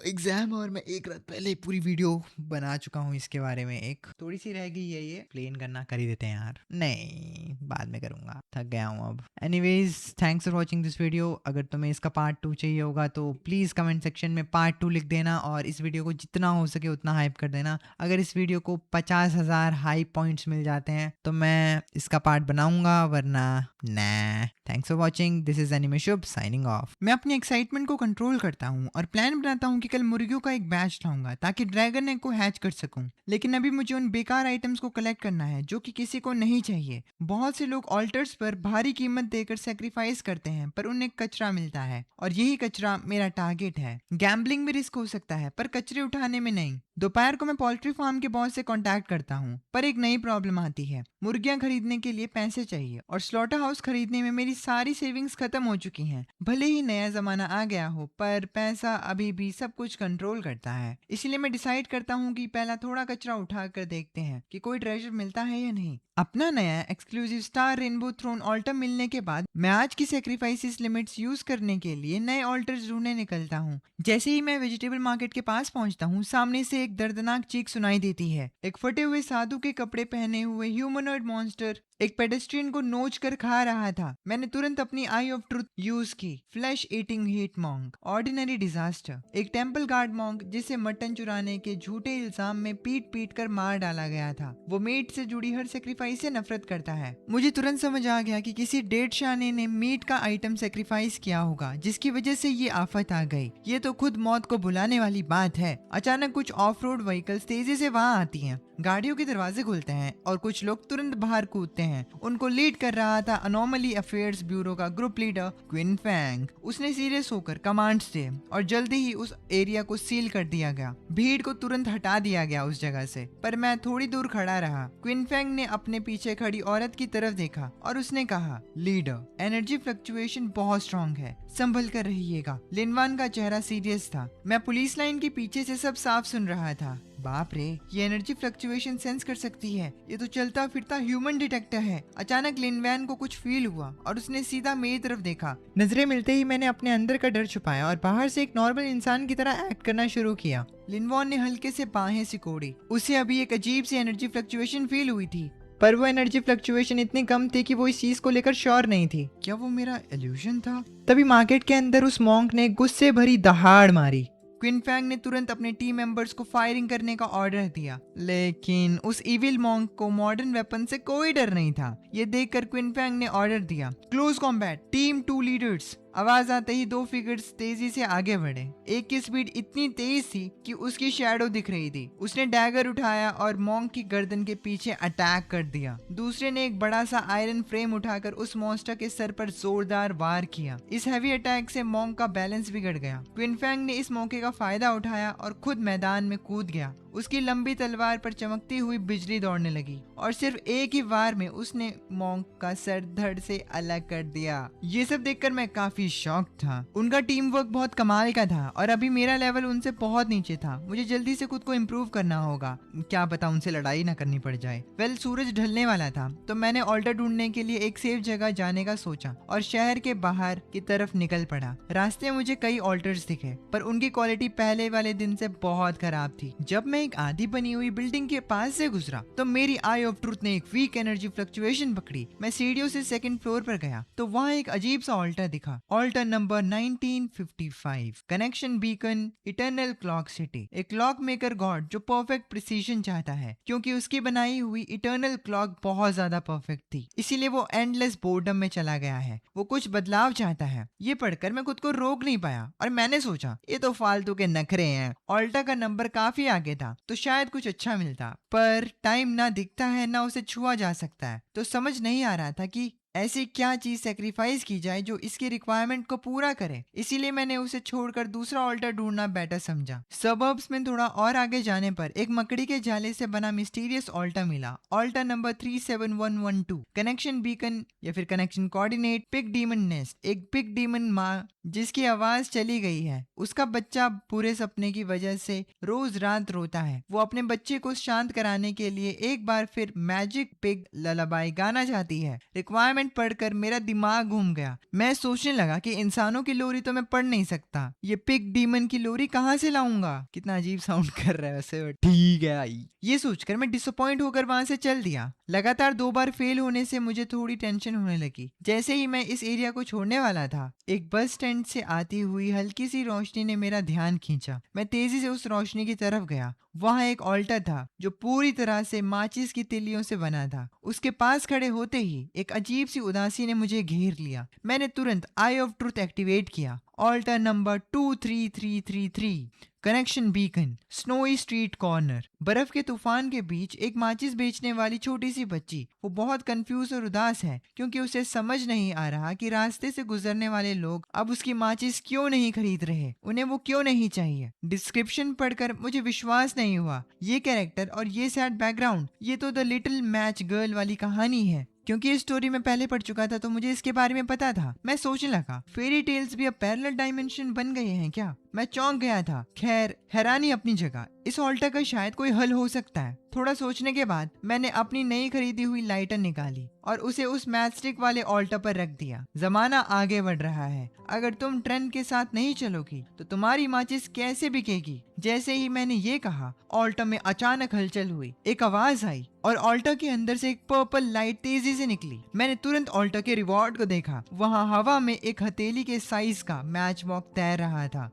एग्जाम और मैं एक रात पहले पूरी वीडियो बना चुका हूँ इसके बारे में। एक थोड़ी सी रह गई है, ये प्लेन करना कर ही देते हैं यार। नहीं, बाद में करूंगा, थक गया हूँ अब। Anyways thanks for watching this video. अगर तुम्हें इसका पार्ट 2 चाहिए होगा तो प्लीज कमेंट सेक्शन में पार्ट 2 लिख देना और इस वीडियो को जितना हो सके उतना हाइप कर देना। अगर इस वीडियो को 50,000 हाइप पॉइंट्स मिल जाते हैं तो मैं इसका पार्ट बनाऊंगा, वरना nah। Thanks for watching, this is anime Shubh signing off. मैं अपनी एक्साइटमेंट को कंट्रोल करता हूँ और प्लान बनाता हूँ कि कल मुर्गियों का एक बैच लाऊंगा ताकि ड्रैगन एग को हैच कर सकूं। लेकिन अभी मुझे उन बेकार आइटम्स को कलेक्ट करना है जो कि किसी को नहीं चाहिए। बहुत से लोग ऑल्टर्स पर भारी कीमत देकर सेक्रीफाइस करते हैं पर उन्हें कचरा मिलता है और यही कचरा मेरा टारगेट है। गैम्बलिंग में रिस्क हो सकता है पर कचरे उठाने में नहीं। दोपहर को मैं पोल्ट्री फार्म के बॉस से कांटेक्ट करता हूँ पर एक नई प्रॉब्लम आती है। मुर्गियां खरीदने के लिए पैसे चाहिए और स्लॉटर हाउस खरीदने में मेरी सारी सेविंग्स खत्म हो चुकी हैं। भले ही नया जमाना आ गया हो पर पैसा अभी भी सब कुछ कंट्रोल करता है। इसलिए मैं डिसाइड करता हूँ कि पहला थोड़ा कचरा उठा कर देखते हैं कि कोई ट्रेजर मिलता है या नहीं। अपना नया exclusive star rainbow throne altar मिलने के बाद मैं आज की सेक्रीफाइसेस लिमिट्स यूज करने के लिए नए ऑल्टर्स ढूंढने निकलता हूँ। जैसे ही मैं वेजिटेबल मार्केट के पास पहुंचता हूँ, सामने से एक दर्दनाक चीख सुनाई देती है। एक फटे हुए साधु के कपड़े पहने हुए ह्यूमनॉइड मॉन्स्टर एक पेडेस्ट्रियन को नोच कर खा रहा था। मैंने तुरंत अपनी आई ऑफ ट्रुथ यूज की। Flesh eating heat monk, ordinary disaster, एक टेंपल गार्ड मॉन्क जिसे मटन चुराने के झूठे इल्जाम में पीट पीट कर मार डाला गया था। वो मीट से जुड़ी हर सेक्रीफाइस से नफरत करता है। मुझे तुरंत समझ आ गया कि किसी डेड शाने ने मीट का आइटम सेक्रीफाइस किया होगा जिसकी वजह से ये आफत आ गई। ये तो खुद मौत को बुलाने वाली बात है। अचानक कुछ ऑफ रोड व्हीकल्स तेजी से वहां आती हैं। गाड़ियों के दरवाजे खुलते हैं और कुछ लोग तुरंत बाहर कूदते हैं। उनको लीड कर रहा था अनोमली अफेयर्स ब्यूरो का ग्रुप लीडर क्विन फैंग। उसने सीरियस होकर कमांड्स दिए और जल्दी ही उस एरिया को सील कर दिया गया। भीड़ को तुरंत हटा दिया गया उस जगह से, पर मैं थोड़ी दूर खड़ा रहा। क्विन फैंग ने अपने पीछे खड़ी औरत की तरफ देखा और उसने कहा, लीडर, एनर्जी फ्लक्चुएशन बहुत स्ट्रॉन्ग है, संभल कर रहिएगा। लिनवान का चेहरा सीरियस था। मैं पुलिस लाइन के पीछे से सब साफ सुन रहा था। बाप रे, ये एनर्जी फ्लक्चुएशन सेंस कर सकती है। ये तो चलता फिरता ह्यूमन डिटेक्टर है। अचानक लिनवैन को कुछ फील हुआ और उसने सीधा मेरी तरफ देखा। नजरें मिलते ही मैंने अपने अंदर का डर छुपाया और बाहर से एक नॉर्मल इंसान की तरह एक्ट करना शुरू किया। लिनवॉन ने हल्के से बाहें सिकोड़ी। उसे अभी एक अजीब सी एनर्जी फ्लक्चुएशन फील हुई थी, पर वो एनर्जी फ्लक्चुएशन इतनी कम थी कि वो इस चीज को लेकर श्योर नहीं थी। क्या वो मेरा इल्यूजन था? तभी मार्केट के अंदर उस मॉन्क ने गुस्से भरी दहाड़ मारी। क्विन फैंग ने तुरंत अपने टीम मेंबर्स को फायरिंग करने का ऑर्डर दिया, लेकिन उस इविल मॉन्क को मॉडर्न वेपन से कोई डर नहीं था। ये देखकर क्विन फैंग ने ऑर्डर दिया, क्लोज कॉम्बैट, टीम 2 लीडर्स। आवाज आते ही दो फिगर्स तेजी से आगे बढ़े। एक की स्पीड इतनी तेज थी कि उसकी शैडो दिख रही थी। उसने डैगर उठाया और मॉन्क की गर्दन के पीछे अटैक कर दिया। दूसरे ने एक बड़ा सा आयरन फ्रेम उठाकर उस मॉन्स्टर के सर पर जोरदार वार किया। इस हैवी अटैक से मॉन्क का बैलेंस बिगड़ गया। क्विन फैंग ने इस मौके का फायदा उठाया और खुद मैदान में कूद गया। उसकी लंबी तलवार पर चमकती हुई बिजली दौड़ने लगी और सिर्फ एक ही वार में उसने मॉन्क का सर धड़ से अलग कर दिया। ये सब देखकर मैं काफी शॉक था। उनका टीम वर्क बहुत कमाल का था और अभी मेरा लेवल उनसे बहुत नीचे था। मुझे जल्दी से खुद को इम्प्रूव करना होगा, क्या पता उनसे लड़ाई ना करनी पड़ जाए। वेल, सूरज ढलने वाला था तो मैंने ऑल्टर ढूंढने के लिए एक सेफ जगह जाने का सोचा और शहर के बाहर की तरफ निकल पड़ा। रास्ते में मुझे कई ऑल्टर्स दिखे पर उनकी क्वालिटी पहले वाले दिन से बहुत खराब थी। जब मैं एक आधी बनी हुई बिल्डिंग के पास से गुजरा तो मेरी आई ऑफ ट्रुथ ने एक वीक एनर्जी फ्लक्चुएशन पकड़ी। मैं सीढ़ियों से सेकंड फ्लोर पर गया तो वहाँ एक अजीब सा ऑल्टर दिखा। Altar number 1955, connection beacon, eternal clock city. एक क्लॉक मेकर गॉड जो परफेक्ट प्रिसीजन चाहता है, क्योंकि उसकी बनाई हुई इटर्नल क्लॉक बहुत ज्यादा परफेक्ट थी, इसीलिए वो एंडलेस बोर्डम में चला गया है। वो कुछ बदलाव चाहता है। ये पढ़कर मैं खुद को रोक नहीं पाया और मैंने सोचा ये तो फालतू के नखरे हैं। ऑल्टर का नंबर काफी आगे था तो शायद कुछ अच्छा मिलता, पर टाइम ना दिखता है ना उसे छुआ जा सकता है, तो समझ नहीं आ रहा था कि ऐसी क्या चीज सेक्रीफाइस की जाए जो इसकी रिक्वायरमेंट को पूरा करे। इसीलिए मैंने उसे छोड़कर दूसरा ऑल्टर ढूंढना बेटर समझा। सबर्ब्स में थोड़ा और आगे जाने पर एक मकड़ी के जाले से बना मिस्टीरियस ऑल्टर मिला। ऑल्टर नंबर 37112, कनेक्शन बीकन या फिर connection coordinate, pig demon nest. एक पिग डीमन माँ जिसकी आवाज चली गई है, उसका बच्चा पूरे सपने की वजह से रोज रात रोता है। वो अपने बच्चे को शांत कराने के लिए एक बार फिर मैजिक पिग ललाबाई गाना चाहती है। रिक्वायरमेंट पढ़कर मेरा दिमाग घूम गया। मैं सोचने लगा कि इंसानों की लोरी तो मैं पढ़ नहीं सकता, ये पिग डीमन की लोरी कहाँ से लाऊंगा। कितना अजीब साउंड कर रहा है वैसे, ठीक है आई। ये सोचकर मैं डिसअपॉइंट होकर वहां से चल दिया। लगातार 2 बार फेल होने से मुझे थोड़ी टेंशन होने लगी। जैसे ही मैं इस एरिया को छोड़ने वाला था, एक बस स्टैंड से आती हुई हल्की सी रोशनी ने मेरा ध्यान खींचा। मैं तेजी से उस रोशनी की तरफ गया। वहां एक ऑल्टर था जो पूरी तरह से माचिस की तिल्लियों से बना था। उसके पास खड़े होते ही एक अजीब सी उदासी ने मुझे घेर लिया। मैंने तुरंत आई ऑफ ट्रुथ एक्टिवेट किया। Altar number 23333, connection beacon, snowy street corner. बर्फ के तूफान के बीच एक माचिस बेचने वाली छोटी सी बच्ची, वो बहुत कंफ्यूज और उदास है क्योंकि उसे समझ नहीं आ रहा कि रास्ते से गुजरने वाले लोग अब उसकी माचिस क्यों नहीं खरीद रहे, उन्हें वो क्यों नहीं चाहिए। डिस्क्रिप्शन पढ़कर मुझे विश्वास नहीं हुआ। ये कैरेक्टर और ये सैड बैकग्राउंड, ये तो द लिटिल मैच गर्ल वाली कहानी है। क्योंकि इस स्टोरी में पहले पढ़ चुका था तो मुझे इसके बारे में पता था। मैं सोचने लगा, फेरी टेल्स भी अब पैरेलल डायमेंशन बन गए हैं क्या? मैं चौंक गया था। खैर, हैरानी अपनी जगह, इस ऑल्टर का शायद कोई हल हो सकता है। थोड़ा सोचने के बाद मैंने अपनी नई खरीदी हुई लाइटर निकाली और उसे उस मैचस्टिक वाले ऑल्टर पर रख दिया। जमाना आगे बढ़ रहा है। अगर तुम ट्रेंड के साथ नहीं चलोगी तो तुम्हारी माचिस कैसे बिकेगी? जैसे ही मैंने ये कहा, ऑल्टर में अचानक हलचल हुई। एक आवाज आई और ऑल्टर के अंदर से एक पर्पल लाइट तेजी से निकली। मैंने तुरंत ऑल्टर के रिवॉर्ड को देखा। वहाँ हवा में एक हथेली के साइज का मैच बॉक्स तैर रहा था।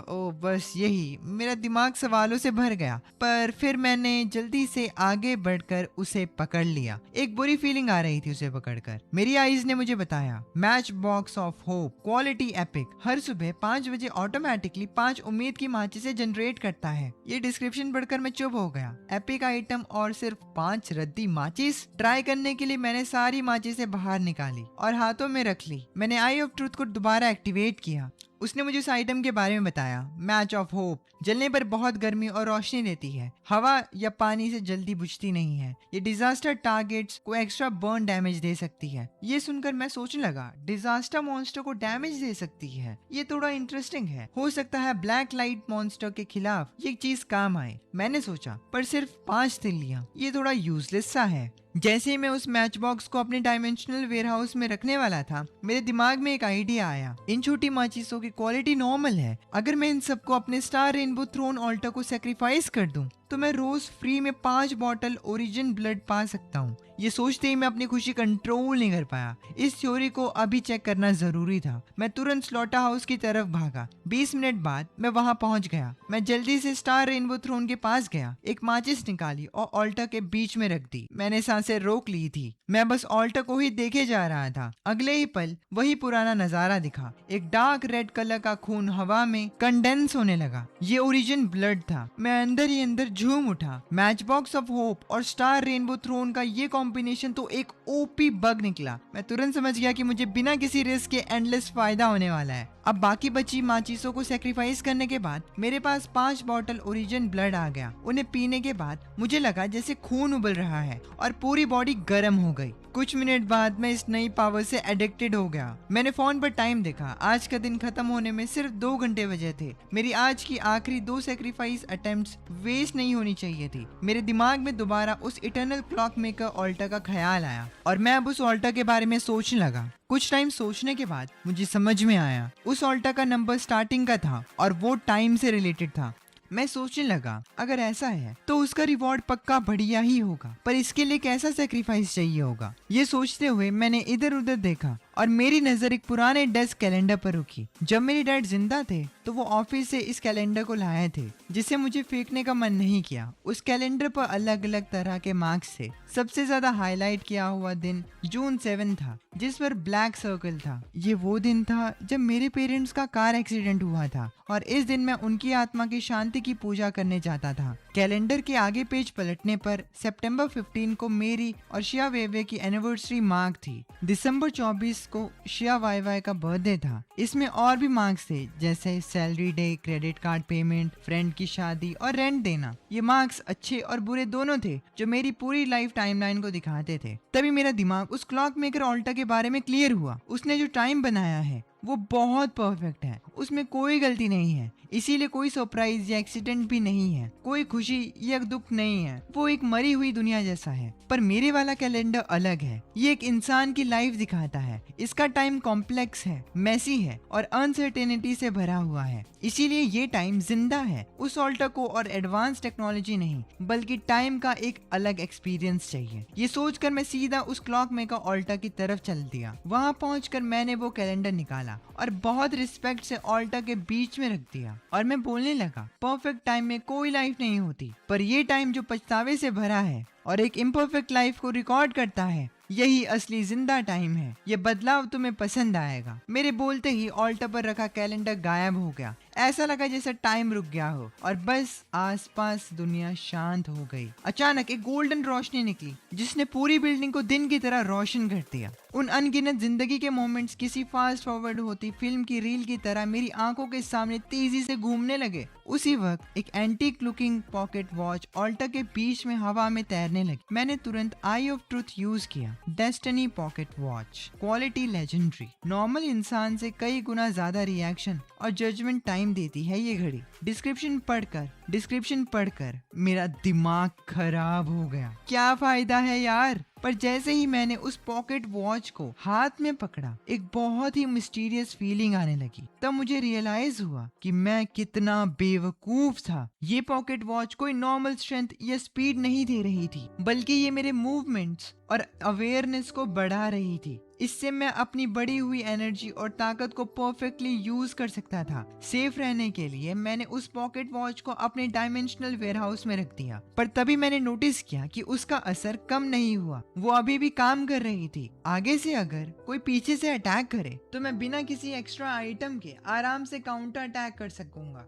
ओ बस यही। मेरा दिमाग सवालों से भर गया, पर फिर मैंने जल्दी से आगे बढ़कर उसे पकड़ लिया। एक बुरी फीलिंग आ रही थी उसे पकड़कर। मेरी आईज ने मुझे बताया, match box of hope, quality epic, हर सुबह 5 बजे ऑटोमेटिकली 5 उम्मीद की माचिसें जनरेट करता है। ये डिस्क्रिप्शन पढ़कर मैं चुप हो गया। एपिक आइटम और सिर्फ 5 रद्दी माचिस। ट्राई करने के लिए मैंने सारी माचिसें बाहर निकाली और हाथों में रख ली। मैंने आई ऑफ ट्रुथ को दोबारा एक्टिवेट किया। उसने मुझे उस आइटम के बारे में बताया। मैच ऑफ होप जलने पर बहुत गर्मी और रोशनी देती है। हवा या पानी से जल्दी बुझती नहीं है। ये डिजास्टर टारगेट्स को एक्स्ट्रा बर्न डैमेज दे सकती है। ये सुनकर मैं सोचने लगा, डिजास्टर मॉन्स्टर को डैमेज दे सकती है, ये थोड़ा इंटरेस्टिंग है। हो सकता है ब्लैक लाइट मॉन्स्टर के खिलाफ ये चीज काम आए, मैंने सोचा। पर सिर्फ 5 तिल्लियां, ये थोड़ा यूजलेस सा है। जैसे ही मैं उस मैच बॉक्स को अपने डायमेंशनल वेयरहाउस में रखने वाला था, मेरे दिमाग में एक आइडिया आया। इन छोटी माचिसों की क्वालिटी नॉर्मल है। अगर मैं इन सबको अपने स्टार रेनबो थ्रोन ऑल्टर को सैक्रिफाइस कर दूं तो मैं रोज फ्री में 5 बॉटल ओरिजिन ब्लड पा सकता हूँ। ये सोचते ही मैं अपनी खुशी कंट्रोल नहीं कर पाया। इस थ्योरी को अभी चेक करना जरूरी था। मैं तुरंत स्लॉटर हाउस की तरफ भागा। 20 मिनट बाद मैं वहां पहुंच गया। मैं जल्दी से स्टार रेनबो थ्रोन के पास गया, एक माचिस निकाली और ऑल्टर के बीच में रख दी। मैंने सांसें रोक ली थी। मैं बस ऑल्टर को ही देखे जा रहा था। अगले ही पल वही पुराना नजारा दिखा। एक डार्क रेड कलर का खून हवा में कंडेंस होने लगा। ये ओरिजिन ब्लड था। मैं अंदर ही अंदर झूम उठा। मैच बॉक्स ऑफ होप और स्टार रेनबो थ्रोन का ये कॉम्बिनेशन तो एक ओपी बग निकला। मैं तुरंत समझ गया कि मुझे बिना किसी रिस्क के एंडलेस फायदा होने वाला है। अब बाकी बची माचिसों को सैक्रिफाइस करने के बाद मेरे पास 5 बॉटल ओरिजिन ब्लड आ गया। उन्हें पीने के बाद मुझे लगा जैसे खून उबल रहा है और पूरी बॉडी गर्म हो गई। कुछ मिनट बाद मैं इस नई पावर से एडिक्टेड हो गया। मैंने फोन पर टाइम देखा। आज का दिन खत्म होने में सिर्फ 2 घंटे बचे थे। मेरी आज की आखिरी 2 सैक्रिफाइस अटेम्प्ट्स वेस्ट नहीं होनी चाहिए थी। मेरे दिमाग में दोबारा उस इटर्नल क्लॉक मेकर ऑल्टर का ख्याल आया और मैं अब उस ऑल्टर के बारे में सोचने लगा। कुछ टाइम सोचने के बाद मुझे समझ में आया, उस ऑल्टर का नंबर स्टार्टिंग का था और वो टाइम से रिलेटेड था। मैं सोचने लगा, अगर ऐसा है तो उसका रिवॉर्ड पक्का बढ़िया ही होगा, पर इसके लिए कैसा सैक्रिफाइस चाहिए होगा। ये सोचते हुए मैंने इधर उधर देखा और मेरी नजर एक पुराने डेस्क कैलेंडर पर रुकी। जब मेरे डैड जिंदा थे तो वो ऑफिस से इस कैलेंडर को लाए थे, जिसे मुझे फेंकने का मन नहीं किया। उस कैलेंडर पर अलग अलग तरह के मार्क्स थे। सबसे ज्यादा हाईलाइट किया हुआ दिन जून 7 था, जिस पर ब्लैक सर्कल था। ये वो दिन था जब मेरे पेरेंट्स का कार एक्सीडेंट हुआ था और इस दिन मैं उनकी आत्मा की शांति की पूजा करने जाता था। कैलेंडर के आगे पेज पलटने पर सितंबर 15 को मेरी और शिया वेवे की एनिवर्सरी मार्क थी। दिसंबर 24 को शिया वाई का बर्थडे था। इसमें और भी मार्क्स थे, जैसे salary day, credit card payment, friend की शादी और रेंट देना। ये मार्क्स अच्छे और बुरे दोनों थे, जो मेरी पूरी लाइफ टाइमलाइन को दिखाते थे। तभी मेरा दिमाग उस क्लॉक मेकर ऑल्टर के बारे में क्लियर हुआ। उसने जो टाइम बनाया है वो बहुत परफेक्ट है। उसमें कोई गलती नहीं है, इसीलिए कोई सरप्राइज या एक्सीडेंट भी नहीं है, कोई खुशी या दुख नहीं है, वो एक मरी हुई दुनिया जैसा है। पर मेरे वाला कैलेंडर अलग है, ये एक इंसान की लाइफ दिखाता है। इसका टाइम कॉम्प्लेक्स है, मेसी है और अनसर्टेनिटी से भरा हुआ है, इसीलिए ये टाइम जिंदा है। उस ऑल्टर को और एडवांस टेक्नोलॉजी नहीं, बल्कि टाइम का एक अलग एक्सपीरियंस चाहिए। ये सोचकर मैं सीधा उस क्लॉक मेकर ऑल्टर की तरफ चल दिया। वहां पहुंचकर मैंने वो कैलेंडर निकाला और बहुत रिस्पेक्ट से ऑल्टर के बीच में रख दिया और मैं बोलने लगा, परफेक्ट टाइम में कोई लाइफ नहीं होती, पर ये टाइम जो पछतावे से भरा है और एक इम्परफेक्ट लाइफ को रिकॉर्ड करता है, यही असली जिंदा टाइम है। ये बदलाव तुम्हें पसंद आएगा। मेरे बोलते ही ऑल्टर पर रखा कैलेंडर गायब हो गया। ऐसा लगा जैसे टाइम रुक गया हो और बस आसपास दुनिया शांत हो गई। अचानक एक गोल्डन रोशनी निकली जिसने पूरी बिल्डिंग को दिन की तरह रोशन कर दिया। उन अनगिनत जिंदगी के मोमेंट्स किसी फास्ट फॉरवर्ड होती फिल्म की रील की तरह मेरी आंखों के सामने तेजी से घूमने लगे। उसी वक्त एक antique looking pocket watch altar के बीच में हवा में तैरने लगी। मैंने तुरंत आई ऑफ ट्रुथ यूज किया। Destiny pocket watch, quality legendary, normal इंसान से कई गुना ज्यादा रिएक्शन और जजमेंट टाइम देती है ये घड़ी। डिस्क्रिप्शन पढ़कर मेरा दिमाग खराब हो गया। क्या फायदा है यार। पर जैसे ही मैंने उस पॉकेट वॉच को हाथ में पकड़ा, एक बहुत ही मिस्टीरियस फीलिंग आने लगी। तब मुझे रियलाइज हुआ कि मैं कितना बेवकूफ था। ये पॉकेट वॉच कोई नॉर्मल स्ट्रेंथ या स्पीड नहीं दे रही थी, बल्कि ये मेरे मूवमेंट्स और अवेयरनेस को बढ़ा रही थी। इससे मैं अपनी बढ़ी हुई एनर्जी और ताकत को परफेक्टली यूज कर सकता था। सेफ रहने के लिए मैंने उस पॉकेट वॉच को अपने डायमेंशनल वेयरहाउस में रख दिया। पर तभी मैंने नोटिस किया कि उसका असर कम नहीं हुआ। वो अभी भी काम कर रही थी। आगे से अगर कोई पीछे से अटैक करे तो मैं बिना किसी एक्स्ट्रा आइटम के आराम से काउंटर अटैक कर सकूंगा।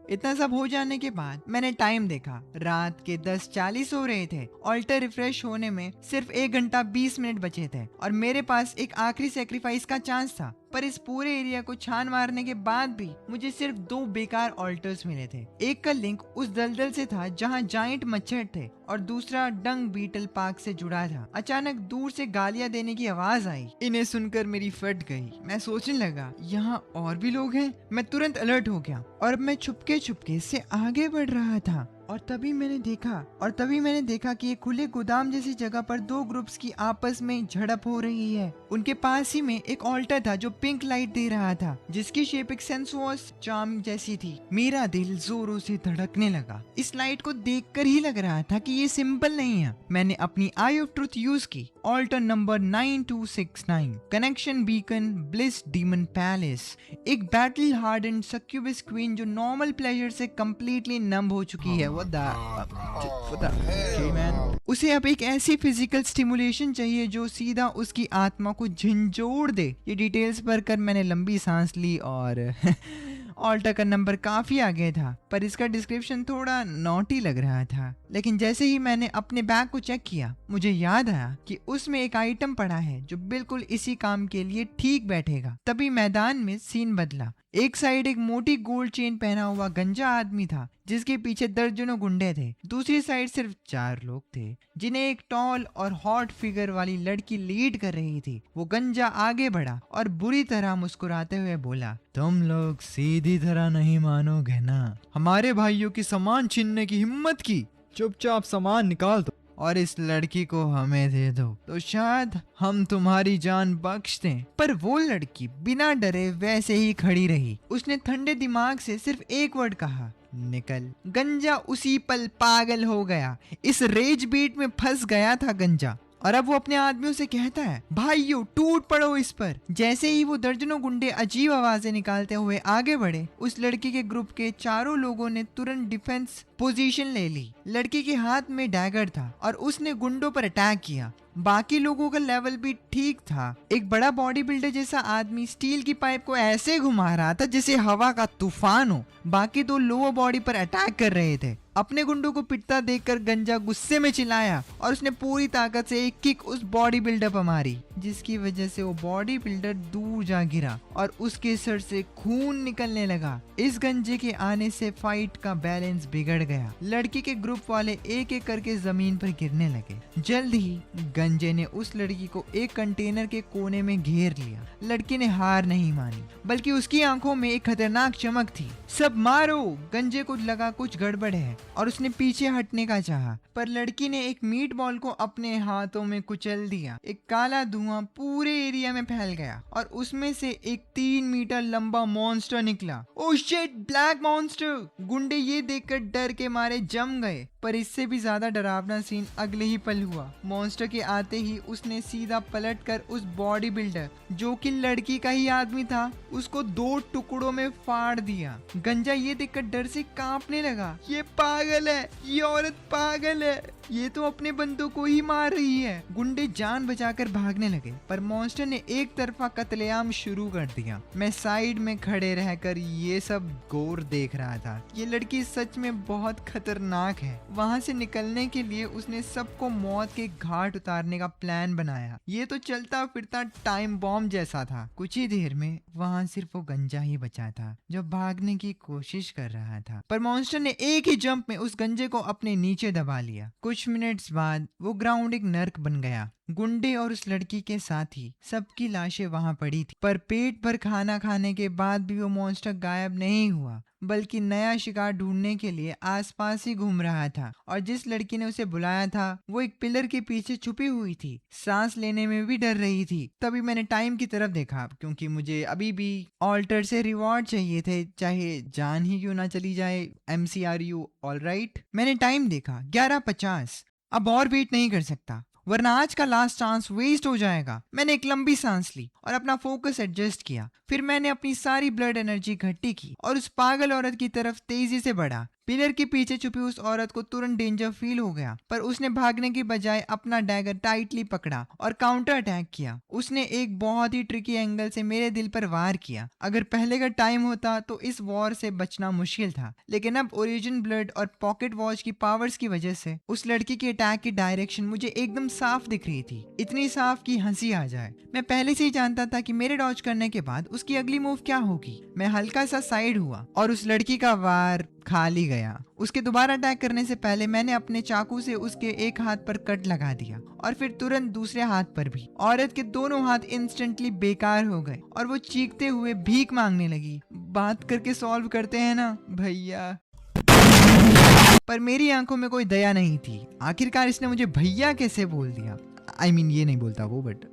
इतना सब हो जाने के बाद मैंने टाइम देखा। रात के 10:40 हो रहे थे। ऑल्टर रिफ्रेश होने में सिर्फ 1 घंटा 20 मिनट बचे थे और मेरे पास एक आखिरी सेक्रीफाइस का चांस था। पर इस पूरे एरिया को छान मारने के बाद भी मुझे सिर्फ 2 बेकार ऑल्टर्स मिले थे। एक का लिंक उस दलदल से था जहां जाइंट मच्छर थे और दूसरा डंग बीटल पार्क से जुड़ा था। अचानक दूर से गालियां देने की आवाज आई। इन्हें सुनकर मेरी फट गई। मैं सोचने लगा, यहाँ और भी लोग हैं। मैं तुरंत अलर्ट हो गया और मैं छुपके से आगे बढ़ रहा था। और तभी मैंने देखा कि एक खुले गोदाम जैसी जगह पर 2 ग्रुप्स की आपस में झड़प हो रही है। उनके पास ही में एक ऑल्टर था जो पिंक लाइट दे रहा था, जिसकी शेप एक सेंसुअस चार्म जैसी थी। मेरा दिल जोरों से धड़कने लगा। इस लाइट को देखकर ही लग रहा था कि ये सिंपल नहीं है। मैंने अपनी आई ऑफ ट्रुथ यूज की। Altar number 9269, connection beacon, bliss demon palace. एक बैटल हार्डन सक्यूबस क्वीन जो नॉर्मल प्लेजर से कंप्लीटली नंब हो चुकी है। उसे अब एक ऐसी फिजिकल स्टिमुलेशन चाहिए जो सीधा उसकी आत्मा को झंझोड़ दे। ये डिटेल्स पढ़कर मैंने लंबी सांस ली और ऑल्टर का नंबर काफी आगे था, पर इसका डिस्क्रिप्शन थोड़ा नॉटी लग रहा था। लेकिन जैसे ही मैंने अपने बैग को चेक किया, मुझे याद आया कि उसमें एक आइटम पड़ा है जो बिल्कुल इसी काम के लिए ठीक बैठेगा। तभी मैदान में सीन बदला। एक साइड एक मोटी गोल्ड चेन पहना हुआ गंजा आदमी था जिसके पीछे दर्जनों गुंडे थे। दूसरी साइड सिर्फ 4 लोग थे जिन्हें एक टॉल और हॉट फिगर वाली लड़की लीड कर रही थी। वो गंजा आगे बढ़ा और बुरी तरह मुस्कुराते हुए बोला, तुम लोग सीधी तरह नहीं मानोगे ना, हमारे भाइयों की सामान छीनने की हिम्मत की। चुपचाप सामान निकाल दो और इस लड़की को हमें दे दो तो शायद हम तुम्हारी जान बख्श दें। पर वो लड़की बिना डरे वैसे ही खड़ी रही। उसने ठंडे दिमाग से सिर्फ एक वर्ड कहा, निकल। गंजा उसी पल पागल हो गया। इस रेज बीट में फंस गया था गंजा और अब वो अपने आदमियों से कहता है, भाइयों टूट पड़ो इस पर। जैसे ही वो दर्जनों गुंडे अजीब आवाजें निकालते हुए आगे बढ़े, उस लड़की के ग्रुप के 4 लोगों ने तुरंत डिफेंस पोजीशन ले ली। लड़की के हाथ में डैगर था और उसने गुंडों पर अटैक किया। बाकी लोगों का लेवल भी ठीक था। एक बड़ा बॉडी बिल्डर जैसा आदमी स्टील की पाइप को ऐसे घुमा रहा था जैसे हवा का तूफान हो। बाकी 2 लोअर बॉडी पर अटैक कर रहे थे। अपने गुंडों को पिटता देखकर गंजा गुस्से में चिल्लाया और उसने पूरी ताकत से एक किक उस बॉडी बिल्डर पर मारी जिसकी वजह से वो बॉडी बिल्डर दूर जा गिरा और उसके सर से खून निकलने लगा। इस गंजे के आने से फाइट का बैलेंस बिगड़ गया। लड़की के ग्रुप वाले एक एक करके जमीन पर गिरने लगे। जल्द ही गंजे ने उस लड़की को एक कंटेनर के कोने में घेर लिया। लड़की ने हार नहीं मानी, बल्कि उसकी आंखों में एक खतरनाक चमक थी। सब मारो! गंजे को लगा कुछ गड़बड़ है और उसने पीछे हटने का चाहा, पर लड़की ने एक मीट बॉल को अपने हाथों में कुचल दिया। एक काला धुआं पूरे एरिया में फैल गया और उसमें से एक 3 मीटर लंबा मॉन्स्टर निकला। Oh shit, black monster! गुंडे ये देखकर डर के मारे जम गए। पर इससे भी ज्यादा डरावना सीन अगले ही पल हुआ। मॉन्स्टर के आते ही उसने सीधा पलटकर उस बॉडी बिल्डर, जो कि लड़की का ही आदमी था, उसको 2 टुकड़ों में फाड़ दिया। गंजा ये देखकर डर से कांपने लगा। ये पागल है, ये औरत पागल है, ये तो अपने बंदों को ही मार रही है। गुंडे जान बचाकर भागने लगे, पर मॉन्स्टर ने एक तरफा कत्लेआम शुरू कर दिया। मैं साइड में खड़े रहकर ये सब गौर देख रहा था। ये लड़की सच में बहुत खतरनाक है। वहां से निकलने के लिए उसने सबको मौत के घाट उतारने का प्लान बनाया। ये तो चलता फिरता टाइम बॉम्ब जैसा था। कुछ ही देर में वहां सिर्फ वो गंजा ही बचा था, जो भागने की कोशिश कर रहा था। पर मॉन्स्टर ने एक ही जंप में उस गंजे को अपने नीचे दबा लिया। कुछ मिनट्स बाद वो ग्राउंड एक नर्क बन गया। गुंडे और उस लड़की के साथ ही सबकी लाशें वहां पड़ी थी। पर पेट भर खाना खाने के बाद भी वो मॉन्स्टर गायब नहीं हुआ, बल्कि नया शिकार ढूंढने के लिए आसपास ही घूम रहा था। और जिस लड़की ने उसे बुलाया था वो एक पिलर के पीछे छुपी हुई थी, सांस लेने में भी डर रही थी। तभी मैंने टाइम की तरफ देखा, क्योंकि मुझे अभी भी ऑल्टर से रिवॉर्ड चाहिए थे, चाहे जान ही क्यों ना चली जाए। MCRU alright. मैंने टाइम देखा, 11:50। अब और वेट नहीं कर सकता, वरना आज का लास्ट चांस वेस्ट हो जाएगा। मैंने एक लंबी सांस ली और अपना फोकस एडजस्ट किया। फिर मैंने अपनी सारी ब्लड एनर्जी इकट्ठी की और उस पागल औरत की तरफ तेजी से बढ़ा। पिलर के पीछे छुपी उस औरत को तुरंत डेंजर फील हो गया, पर उसने भागने की बजाय अपना डैगर टाइटली पकड़ा और काउंटर अटैक किया। उसने एक बहुत ही ट्रिकी एंगल से मेरे दिल पर वार किया। अगर पहले का टाइम होता तो इस वॉर से बचना मुश्किल था, लेकिन अब ओरिजिन ब्लड और पॉकेट वॉच की पावर्स की वजह से उस लड़की के अटैक की डायरेक्शन मुझे एकदम साफ दिख रही थी। इतनी साफ कि हंसी आ जाए। मैं पहले से ही जानता था कि मेरे डॉज करने के बाद उसकी अगली मूव क्या होगी। मैं हल्का सा साइड हुआ और उस लड़की का वार खाली गया। उसके दोबारा अटैक करने से पहले मैंने अपने चाकू से उसके एक हाथ पर कट लगा दिया और फिर तुरंत दूसरे हाथ पर भी। औरत के दोनों हाथ इंस्टेंटली बेकार हो गए और वो चीखते हुए भीख मांगने लगी। बात करके सॉल्व करते हैं ना भैया। पर मेरी आंखों में कोई दया नहीं थी। आखिरकार इसने मुझे भैया कैसे बोल दिया। I mean, ये नहीं बोलता वो, बट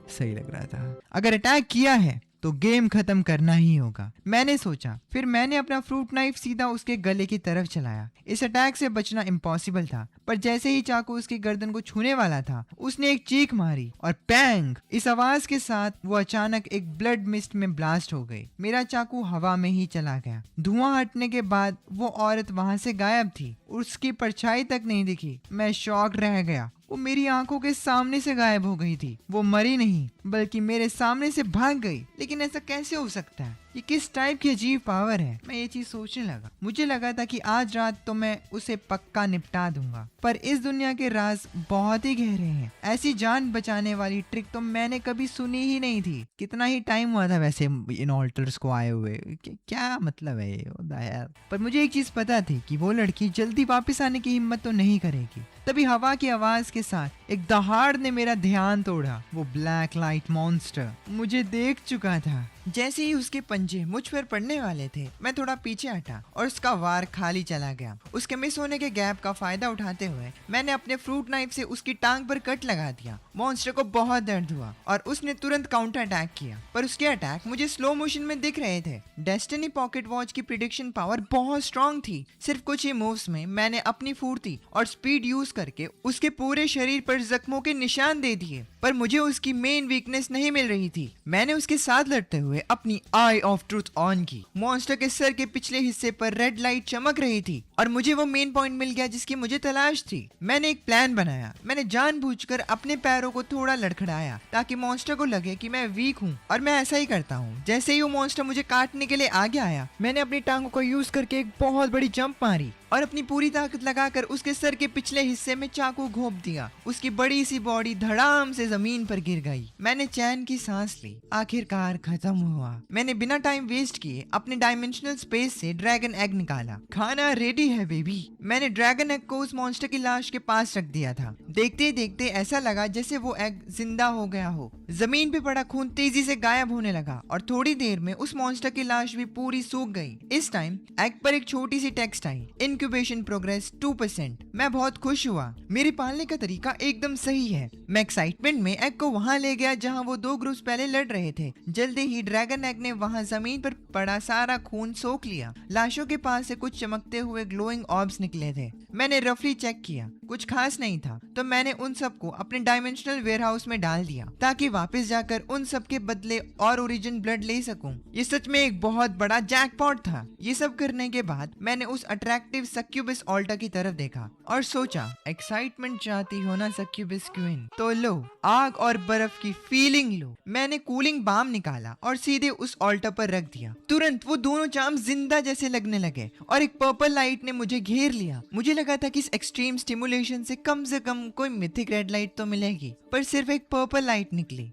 सही लग रहा था। अगर अटैक किया है तो गेम खत्म करना ही होगा, मैंने सोचा। फिर मैंने अपना फ्रूट नाइफ सीधा उसके गले की तरफ चलाया। इस अटैक से बचना इम्पॉसिबल था, पर जैसे ही चाकू उसकी गर्दन को छूने वाला था, उसने एक चीख मारी और पैंग! इस आवाज के साथ वो अचानक एक ब्लड मिस्ट में ब्लास्ट हो गई। मेरा चाकू हवा में ही चला गया। धुआं हटने के बाद वो औरत वहां से गायब थी, उसकी परछाई तक नहीं दिखी। मैं शॉक रह गया। वो मेरी आंखों के सामने से गायब हो गई थी। वो मरी नहीं, बल्कि मेरे सामने से भाग गई। लेकिन ऐसा कैसे हो सकता है? ये किस टाइप की अजीब पावर है? मैं ये चीज सोचने लगा। मुझे लगा था कि आज रात तो मैं उसे पक्का निपटा दूंगा, पर इस दुनिया के राज बहुत ही गहरे हैं। ऐसी जान बचाने वाली ट्रिक तो मैंने कभी सुनी ही नहीं थी। कितना ही टाइम हुआ था वैसे इन ऑल्टर्स को आए हुए, क्या मतलब है यार। पर मुझे एक चीज पता थी कि वो लड़की जल्दी वापस आने की हिम्मत तो नहीं करेगी। तभी हवा की आवाज के साथ एक दहाड़ ने मेरा ध्यान तोड़ा। वो ब्लैक लाइट मॉन्स्टर मुझे देख चुका था। जैसे ही उसके पंजे मुझ पर पड़ने वाले थे, मैं थोड़ा पीछे हटा और उसका वार खाली चला गया। उसके मिस होने के गैप का फायदा उठाते हुए मैंने अपने फ्रूट नाइफ से उसकी टांग पर कट लगा दिया। मॉन्स्टर को बहुत दर्द हुआ और उसने तुरंत काउंटर अटैक किया, पर उसके अटैक मुझे स्लो मोशन में दिख रहे थे। डेस्टिनी पॉकेट वॉच की प्रिडिक्शन पावर बहुत स्ट्रॉन्ग थी। सिर्फ कुछ ही मूव्स में मैंने अपनी फुर्ती और स्पीड यूज करके उसके पूरे शरीर पर जख्मों के निशान दे दिए, पर मुझे उसकी मेन वीकनेस नहीं मिल रही थी। मैंने उसके साथ लड़ते हुए अपनी आई ऑफ ट्रूथ ऑन की। मॉन्स्टर के सर के पिछले हिस्से पर रेड लाइट चमक रही थी और मुझे वो मेन पॉइंट मिल गया जिसकी मुझे तलाश थी। मैंने एक प्लान बनाया। मैंने जानबूझकर अपने पैरों को थोड़ा लड़खड़ाया ताकि मॉन्स्टर को लगे कि मैं वीक हूँ, और मैं ऐसा ही करता हूँ। जैसे ही वो मॉन्स्टर मुझे काटने के लिए आगे आया, मैंने अपनी टांगों को यूज करके एक बहुत बड़ी जंप मारी और अपनी पूरी ताकत लगाकर उसके सर के पिछले हिस्से में चाकू घोंप दिया। उसकी बड़ी सी बॉडी धड़ाम से जमीन पर गिर गई। मैंने चैन की सांस ली। आखिरकार खत्म हुआ। मैंने बिना टाइम वेस्ट किए अपने डायमेंशनल स्पेस से ड्रैगन एग निकाला। खाना रेडी है बेबी। मैंने ड्रैगन एग को उस मॉन्स्टर की लाश के पास रख दिया था। देखते देखते ऐसा लगा जैसे वो एग जिंदा हो गया हो। जमीन पे पड़ा खून तेजी से गायब होने लगा और थोड़ी देर में उस मॉन्स्टर की लाश भी पूरी सूख गई। इस टाइम एग पर एक छोटी सी टेक्स्ट आई, इंक्यूबेशन प्रोग्रेस 2%। मैं बहुत खुश हुआ। मेरे पालने का तरीका एकदम सही है। मैं एक्साइटमेंट में एग को वहां ले गया जहां वो 2 ग्रुप्स पहले लड़ रहे थे। जल्दी ही ड्रैगन एग ने वहां जमीन पर पड़ा सारा खून सोख लिया। लाशों के पास से कुछ चमकते हुए ग्लोइंग ऑर्ब्स निकले थे। मैंने रफली चेक किया, कुछ खास नहीं था, तो मैंने उन सबको अपने डायमेंशनल वेयरहाउस में डाल दिया ताकि वापस जाकर उन सब के बदले और ओरिजिन ब्लड ले सकूं। ये सच में एक बहुत बड़ा जैकपॉट था। ये सब करने के बाद मैंने उस अट्रैक्टिव सक्यूबस ऑल्टा की तरफ देखा और सोचा, एक्साइटमेंट चाहती हो ना सक्यूबस क्वीन, तो लो आग और बर्फ की फीलिंग लो। मैंने कूलिंग बाम निकाला और सीधे उस ऑल्टा पर रख दिया। तुरंत वो दोनों चाम जिंदा जैसे लगने लगे और एक पर्पल लाइट ने मुझे घेर लिया। मुझे लगा था कि इस एक्सट्रीम स्टिमुलेशन से कम कोई मिथिक रेड लाइट तो मिलेगी, पर सिर्फ एक पर्पल लाइट निकली।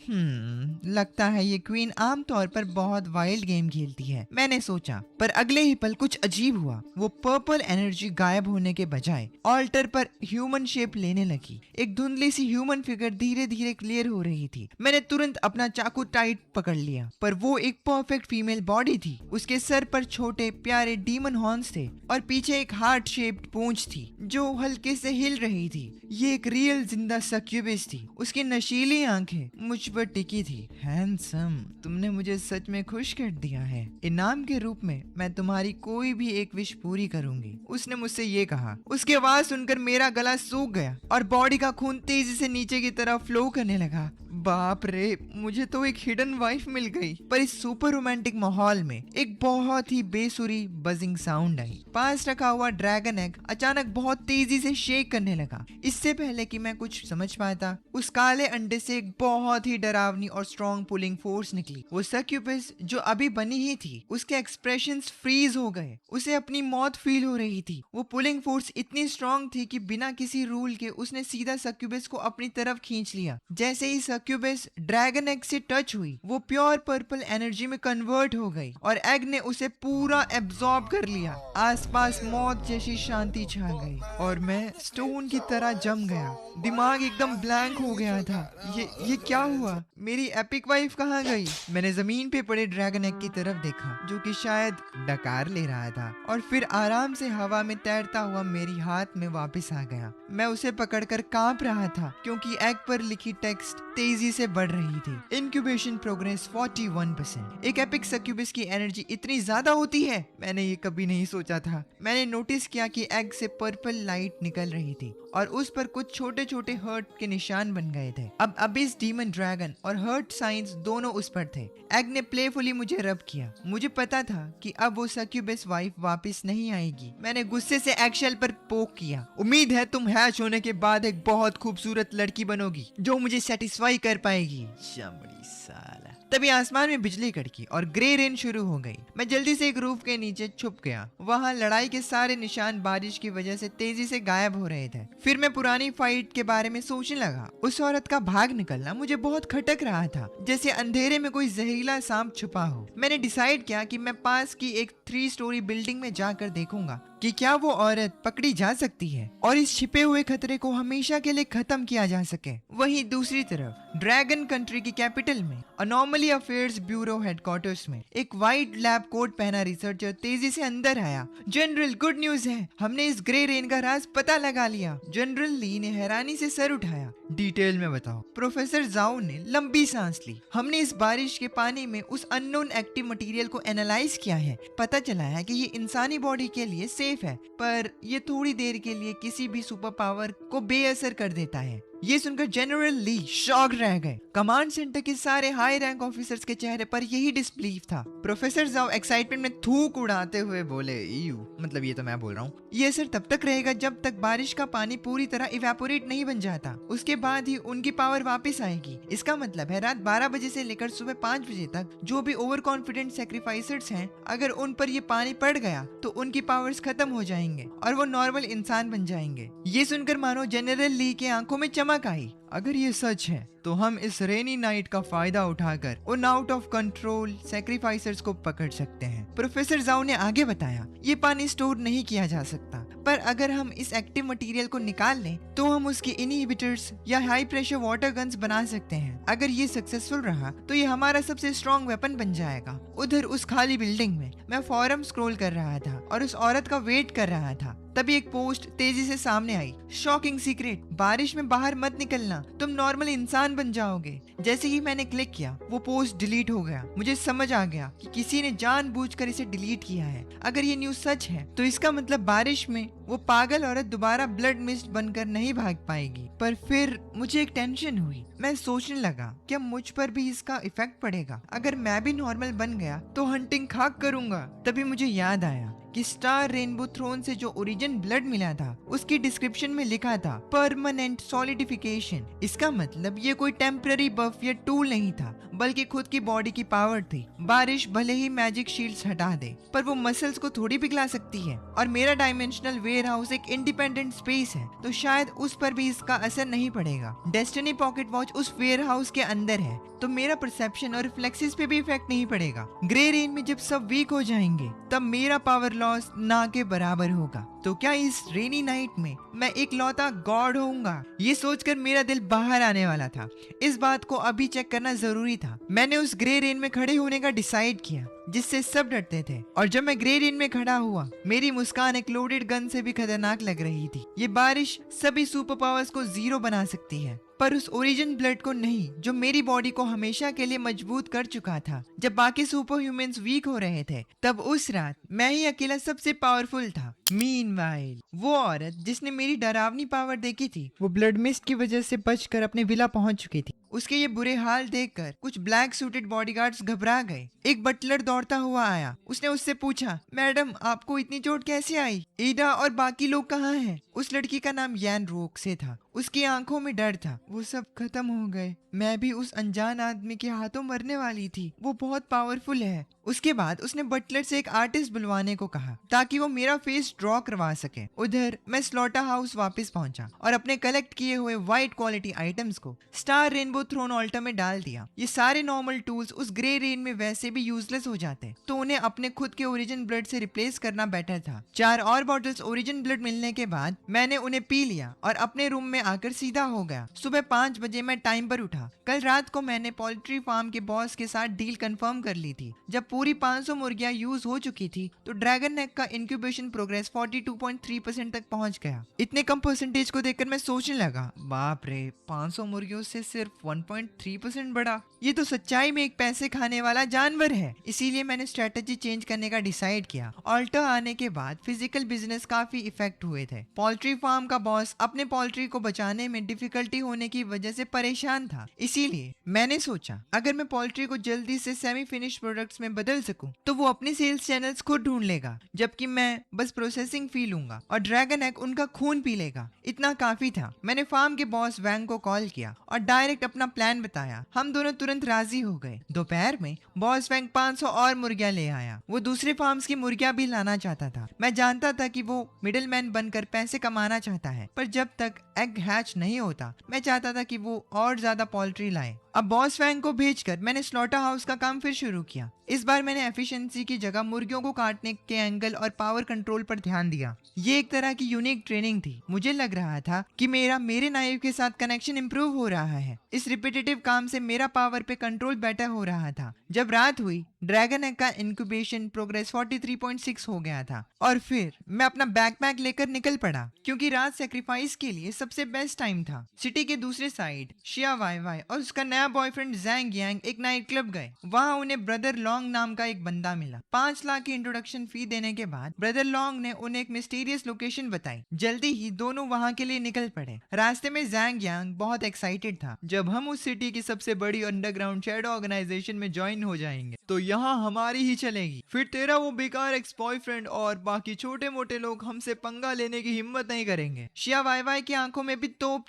लगता है ये क्वीन आमतौर पर बहुत वाइल्ड गेम खेलती है, मैंने सोचा। पर अगले ही पल कुछ अजीब हुआ। वो पर्पल एनर्जी गायब होने के बजाय ऑल्टर पर ह्यूमन शेप लेने लगी। एक धुंधली सी ह्यूमन फिगर धीरे धीरे क्लियर हो रही थी। मैंने तुरंत अपना चाकू टाइट पकड़ लिया, पर वो एक परफेक्ट फीमेल बॉडी थी। उसके सर पर छोटे प्यारे डीमन हॉर्न्स थे और पीछे एक हार्ट शेप्ड पूंछ थी जो हल्के से हिल रही थी। ये एक रियल जिंदा सक्यूबस थी। उसकी नशीली आंखें मुझ पर टिकी थी। हैंडसम, तुमने मुझे सच में खुश कर दिया है। इनाम के रूप में मैं तुम्हारी कोई भी एक विश पूरी करूंगी, उसने मुझसे ये कहा। उसकी आवाज सुनकर मेरा गला सूख गया और बॉडी का खून तेजी से नीचे की तरफ फ्लो करने लगा। बाप रे, मुझे तो एक हिडन वाइफ मिल गई। पर इस सुपर रोमांटिक माहौल में एक बहुत ही बेसुरी बजिंग साउंड आई। पास रखा हुआ ड्रैगन एग अचानक बहुत तेजी से शेक करने लगा। इससे पहले कि मैं कुछ समझ पाता, उस काले अंडे से एक बहुत ही डरावनी और स्ट्रॉन्ग पुलिंग फोर्स निकली। वो सक्यूबस जो अभी बनी ही थी, उसके एक्सप्रेशंस फ्रीज हो गए। उसे अपनी मौत फील हो रही थी। वो पुलिंग फोर्स इतनी स्ट्रॉन्ग थी कि बिना किसी रूल के उसने सीधा सक्यूबस को अपनी तरफ खींच लिया। जैसे ही सक्यूबस ड्रैगन एग से टच हुई, वो प्योर पर्पल एनर्जी में कन्वर्ट हो गई और एग ने उसे पूरा एब्जॉर्ब कर लिया। आसपास मौत जैसी शांति छा गई और मैं स्टोन की तरह जम गया। दिमाग एकदम ब्लैंक हो गया था। ये क्या हुआ? मेरी एपिक वाइफ कहाँ गई? मैंने जमीन पे पड़े ड्रैगन एग की तरफ देखा जो कि शायद डकार ले रहा था और फिर आराम से हवा में तैरता हुआ मेरी हाथ में वापस आ गया। मैं उसे पकड़कर कांप रहा था क्योंकि एग पर लिखी टेक्स्ट तेजी से बढ़ रही थी। Incubation progress 41%। एक एपिक सक्यूबस की एनर्जी इतनी ज्यादा होती है, मैंने ये कभी नहीं सोचा था। मैंने नोटिस किया कि एग से पर्पल लाइट निकल रही थी और उस पर कुछ छोटे छोटे हर्ट के निशान बन गए थे। अब अबिस डीमन ड्रैगन और हर्ट साइंस दोनों उस पर थे। एग ने प्लेफुली मुझे रब किया। मुझे पता था कि अब वो सक्यूबस वाइफ वापस नहीं आएगी। मैंने गुस्से से एगशेल पर पोक किया। उम्मीद है तुम हैच होने के बाद एक बहुत खूबसूरत लड़की बनोगी जो मुझे सेटिस्फाई कर पाएगी। चमड़ी साला। तभी आसमान में बिजली कड़की और ग्रे रेन शुरू हो गई। मैं जल्दी से एक रूफ के नीचे छुप गया। वहाँ लड़ाई के सारे निशान बारिश की वजह से तेजी से गायब हो रहे थे। फिर मैं पुरानी फाइट के बारे में सोचने लगा। उस औरत का भाग निकलना मुझे बहुत खटक रहा था, जैसे अंधेरे में कोई जहरीला सांप छुपा हो। मैंने डिसाइड किया कि मैं पास की एक 3 स्टोरी बिल्डिंग में जाकर देखूंगा कि क्या वो औरत पकड़ी जा सकती है और इस छिपे हुए खतरे को हमेशा के लिए खत्म किया जा सके। वहीं दूसरी तरफ ड्रैगन कंट्री की कैपिटल में अनोमली अफेयर्स ब्यूरो हेडक्वार्टर्स में एक वाइट लैब कोट पहना रिसर्चर तेजी से अंदर आया। जनरल, गुड न्यूज है, हमने इस ग्रे रेन का राज पता लगा लिया। जनरल ली ने हैरानी से सर उठाया। डिटेल में बताओ। प्रोफेसर जाओ ने लंबी सांस ली। हमने इस बारिश के पानी में उस अननोन एक्टिव मटेरियल को एनालाइज किया है। पता चला है कि ये इंसानी बॉडी के लिए सेफ है, पर ये थोड़ी देर के लिए किसी भी सुपर पावर को बेअसर कर देता है। ये सुनकर जनरल ली शॉक रह गए। कमांड सेंटर के सारे हाई रैंक ऑफिसर्स के चेहरे पर यही डिसबिलीफ था। प्रोफेसर जाओ एक्साइटमेंट में थूक उड़ाते हुए बोले, यू मतलब ये तो मैं बोल रहा हूँ, ये असर तब तक रहेगा जब तक बारिश का पानी पूरी तरह इवेपोरेट नहीं बन जाता, उसके बाद ही उनकी पावर वापस आएगी। इसका मतलब है रात 12 बजे से लेकर सुबह 5 बजे तक जो भी ओवर कॉन्फिडेंट सैक्रिफाइसर्स हैं, अगर उन पर ये पानी पड़ गया तो उनकी पावर्स खत्म हो जाएंगे और वो नॉर्मल इंसान बन जाएंगे। ये सुनकर मानो जनरल ली के आंखों में चमक आई। अगर ये सच है तो हम इस रेनी नाइट का फायदा उठाकर उन आउट ऑफ कंट्रोल सैक्रिफाइसर्स को पकड़ सकते हैं। प्रोफेसर जाओ ने आगे बताया, ये पानी स्टोर नहीं किया जा सकता, पर अगर हम इस एक्टिव मटेरियल को निकाल लें तो हम उसके इनहिबिटर्स या हाई प्रेशर वाटर गन्स बना सकते हैं। अगर ये सक्सेसफुल रहा तो ये हमारा सबसे स्ट्रॉन्ग वेपन बन जाएगा। उधर उस खाली बिल्डिंग में मैं फोरम स्क्रॉल कर रहा था और उस औरत का वेट कर रहा था। तभी एक पोस्ट तेजी से सामने आई, शॉकिंग सीक्रेट, बारिश में बाहर मत निकलना, तुम नॉर्मल इंसान बन जाओगे। जैसे ही मैंने क्लिक किया वो पोस्ट डिलीट हो गया। मुझे समझ आ गया कि किसी ने जानबूझकर इसे डिलीट किया है। अगर ये न्यूज सच है तो इसका मतलब बारिश में वो पागल औरत दोबारा ब्लड मिस्ट बनकर नहीं भाग पाएगी। पर फिर मुझे एक टेंशन हुई। मैं सोचने लगा क्या मुझ पर भी इसका इफेक्ट पड़ेगा। अगर मैं भी नॉर्मल बन गया तो हंटिंग खाक करूंगा। तभी मुझे याद आया कि स्टार रेनबो थ्रोन से जो ओरिजिन ब्लड मिला था उसकी डिस्क्रिप्शन में लिखा था परमानेंट सॉलिडिफिकेशन। इसका मतलब ये कोई टेम्पररी बफ या टूल नहीं था, बल्कि खुद की बॉडी की पावर थी। बारिश भले ही मैजिक शील्ड्स हटा दे, पर वो मसल्स को थोड़ी पिघला सकती है। और मेरा डायमेंशनल वेयर हाउस एक इंडिपेंडेंट स्पेस है, तो शायद उस पर भी इसका असर नहीं पड़ेगा। डेस्टिनी पॉकेट वॉच उस वेयर हाउस के अंदर है, तो मेरा परसेप्शन और रिफ्लेक्सेस पे भी इफेक्ट नहीं पड़ेगा। ग्रे रेन में जब सब वीक हो जाएंगे तब मेरा पावर लॉस ना के बराबर होगा। तो क्या इस रेनी नाइट में मैं एक लौता गॉड होऊंगा? ये सोचकर मेरा दिल बाहर आने वाला था। इस बात को अभी चेक करना जरूरी था। मैंने उस ग्रे रेन में खड़े होने का डिसाइड किया जिससे सब डरते थे। और जब मैं ग्रे रेन में खड़ा हुआ, मेरी मुस्कान एक लोडेड गन से भी खतरनाक लग रही थी। ये बारिश सभी सुपर पावर्स को जीरो बना सकती है, पर उस ओरिजिन ब्लड को नहीं, जो मेरी बॉडी को हमेशा के लिए मजबूत कर चुका था। जब बाकी सुपर ह्यूमंस वीक हो रहे थे, तब उस रात मैं ही अकेला सबसे पावरफुल था। मीनवाइल वो औरत जिसने मेरी डरावनी पावर देखी थी, वो ब्लड मिस्ट की वजह से बचकर अपने विला पहुंच चुकी थी। उसके ये बुरे हाल देखकर कुछ ब्लैक सूटेड बॉडीगार्ड्स घबरा गए। एक बटलर दौड़ता हुआ आया। उसने उससे पूछा, मैडम आपको इतनी चोट कैसे आई? ईडा और बाकी लोग कहाँ हैं? उस लड़की का नाम यान रोक से था। उसकी आंखों में डर था। वो सब खत्म हो गए। मैं भी उस अनजान आदमी के हाथों मरने वाली थी। वो बहुत पावरफुल है। उसके बाद उसने बटलर से एक आर्टिस्ट बुलवाने को कहा ताकि वो मेरा फेस ड्रॉ करवा सके। उधर मैं स्लॉटर हाउस वापस पहुंचा और अपने कलेक्ट किए हुए वाइट क्वालिटी आइटम्स को स्टार रेनबो थ्रोन ऑल्टर में डाल दिया। ये सारे नॉर्मल टूल्स उस ग्रे रेन में वैसे भी यूजलेस हो जाते, तो उन्हें अपने खुद के ओरिजिन ब्लड से रिप्लेस करना बेटर था। 4 और बॉटल्स ओरिजिन ब्लड मिलने के बाद मैंने उन्हें पी लिया और अपने रूम में आकर सीधा हो गया। सुबह 5 बजे मैं टाइम पर उठा। कल रात को मैंने पोल्ट्री फार्म के बॉस के साथ डील कंफर्म कर ली थी। जब पूरी 500 मुर्गियां यूज हो चुकी थी तो ड्रैगन नेक का इंक्यूबेशन प्रोग्रेस 42.3% तक पहुंच गया। इतने कम परसेंटेज को देखकर मैं सोचने लगा, बाप रे, 500 मुर्गियों से सिर्फ 1.3% बढ़ा। ये तो सच्चाई में एक पैसे खाने वाला जानवर है। इसीलिए मैंने स्ट्रेटेजी चेंज करने का डिसाइड किया। ऑल्टर आने के बाद फिजिकल बिजनेस काफी इफेक्ट हुए थे। पोल्ट्री फार्म का बॉस अपने पोल्ट्री को बचाने में डिफिकल्टी होने की वजह से परेशान था। इसीलिए मैंने सोचा अगर मैं पोल्ट्री को जल्दी से सेमी फिनिश प्रोडक्ट्स में बदल सकूं तो वो अपने सेल्स चैनल्स खुद ढूंढ लेगा, जबकि मैं बस प्रोसेसिंग फी लूंगा और ड्रैगन एग उनका खून पी लेगा। इतना काफी था। मैंने फार्म के बॉस वैंग को कॉल किया और डायरेक्ट अपना प्लान बताया। हम दोनों तुरंत राजी हो गए। दोपहर में बॉस वैंग 500 और मुर्गियां ले आया। वो दूसरे फार्म्स की मुर्गियां भी लाना चाहता था। मैं जानता था कि वो मिडिलमैन बनकर पैसे कमाना चाहता है, पर जब तक एग हैच नहीं होता मैं चाहता था कि वो और ज्यादा पोल्ट्री लाए। अब बॉस वैंग को भेजकर मैंने स्लॉटर हाउस का काम फिर शुरू किया। इस बार मैंने एफिशिएंसी की जगह मुर्गियों को काटने के एंगल और पावर कंट्रोल पर ध्यान दिया। ये एक तरह की यूनिक ट्रेनिंग थी। मुझे लग रहा था कि मेरे नाइफ के साथ कनेक्शन इंप्रूव हो रहा है। इस रिपीटेटिव काम से मेरा पावर पे कंट्रोल बेटर हो रहा था। जब रात हुई, ड्रैगन एग का इंक्यूबेशन प्रोग्रेस 43.6 हो गया था और फिर मैं अपना बैकपैक लेकर निकल पड़ा, क्योंकि रात सैक्रिफाइस के लिए सबसे बेस्ट टाइम था। सिटी के दूसरे साइड शिया वाई वाई और उसका नया बॉयफ्रेंड जैंग यांग एक नाइट क्लब गए। वहाँ उन्हें ब्रदर लॉन्ग लॉन्ग नाम का एक बंदा मिला। 5 लाख की इंट्रोडक्शन फी देने के बाद ब्रदर लॉन्ग ने उन्हें एक मिस्टीरियस लोकेशन बताई। जल्दी ही दोनों वहां के लिए निकल पड़े। रास्ते में जैंग यांग बहुत एक्साइटेड था, जब हम उस सिटी की सबसे बड़ी अंडरग्राउंड शैडो ऑर्गेनाइजेशन में ज्वाइन हो जाएंगे तो यहाँ हमारी ही चलेगी। फिर तेरा वो बेकार एक्स बॉयफ्रेंड और बाकी छोटे मोटे लोग हमसे पंगा लेने की हिम्मत नहीं करेंगे। शिया वाई वाई की आंखों में भी होप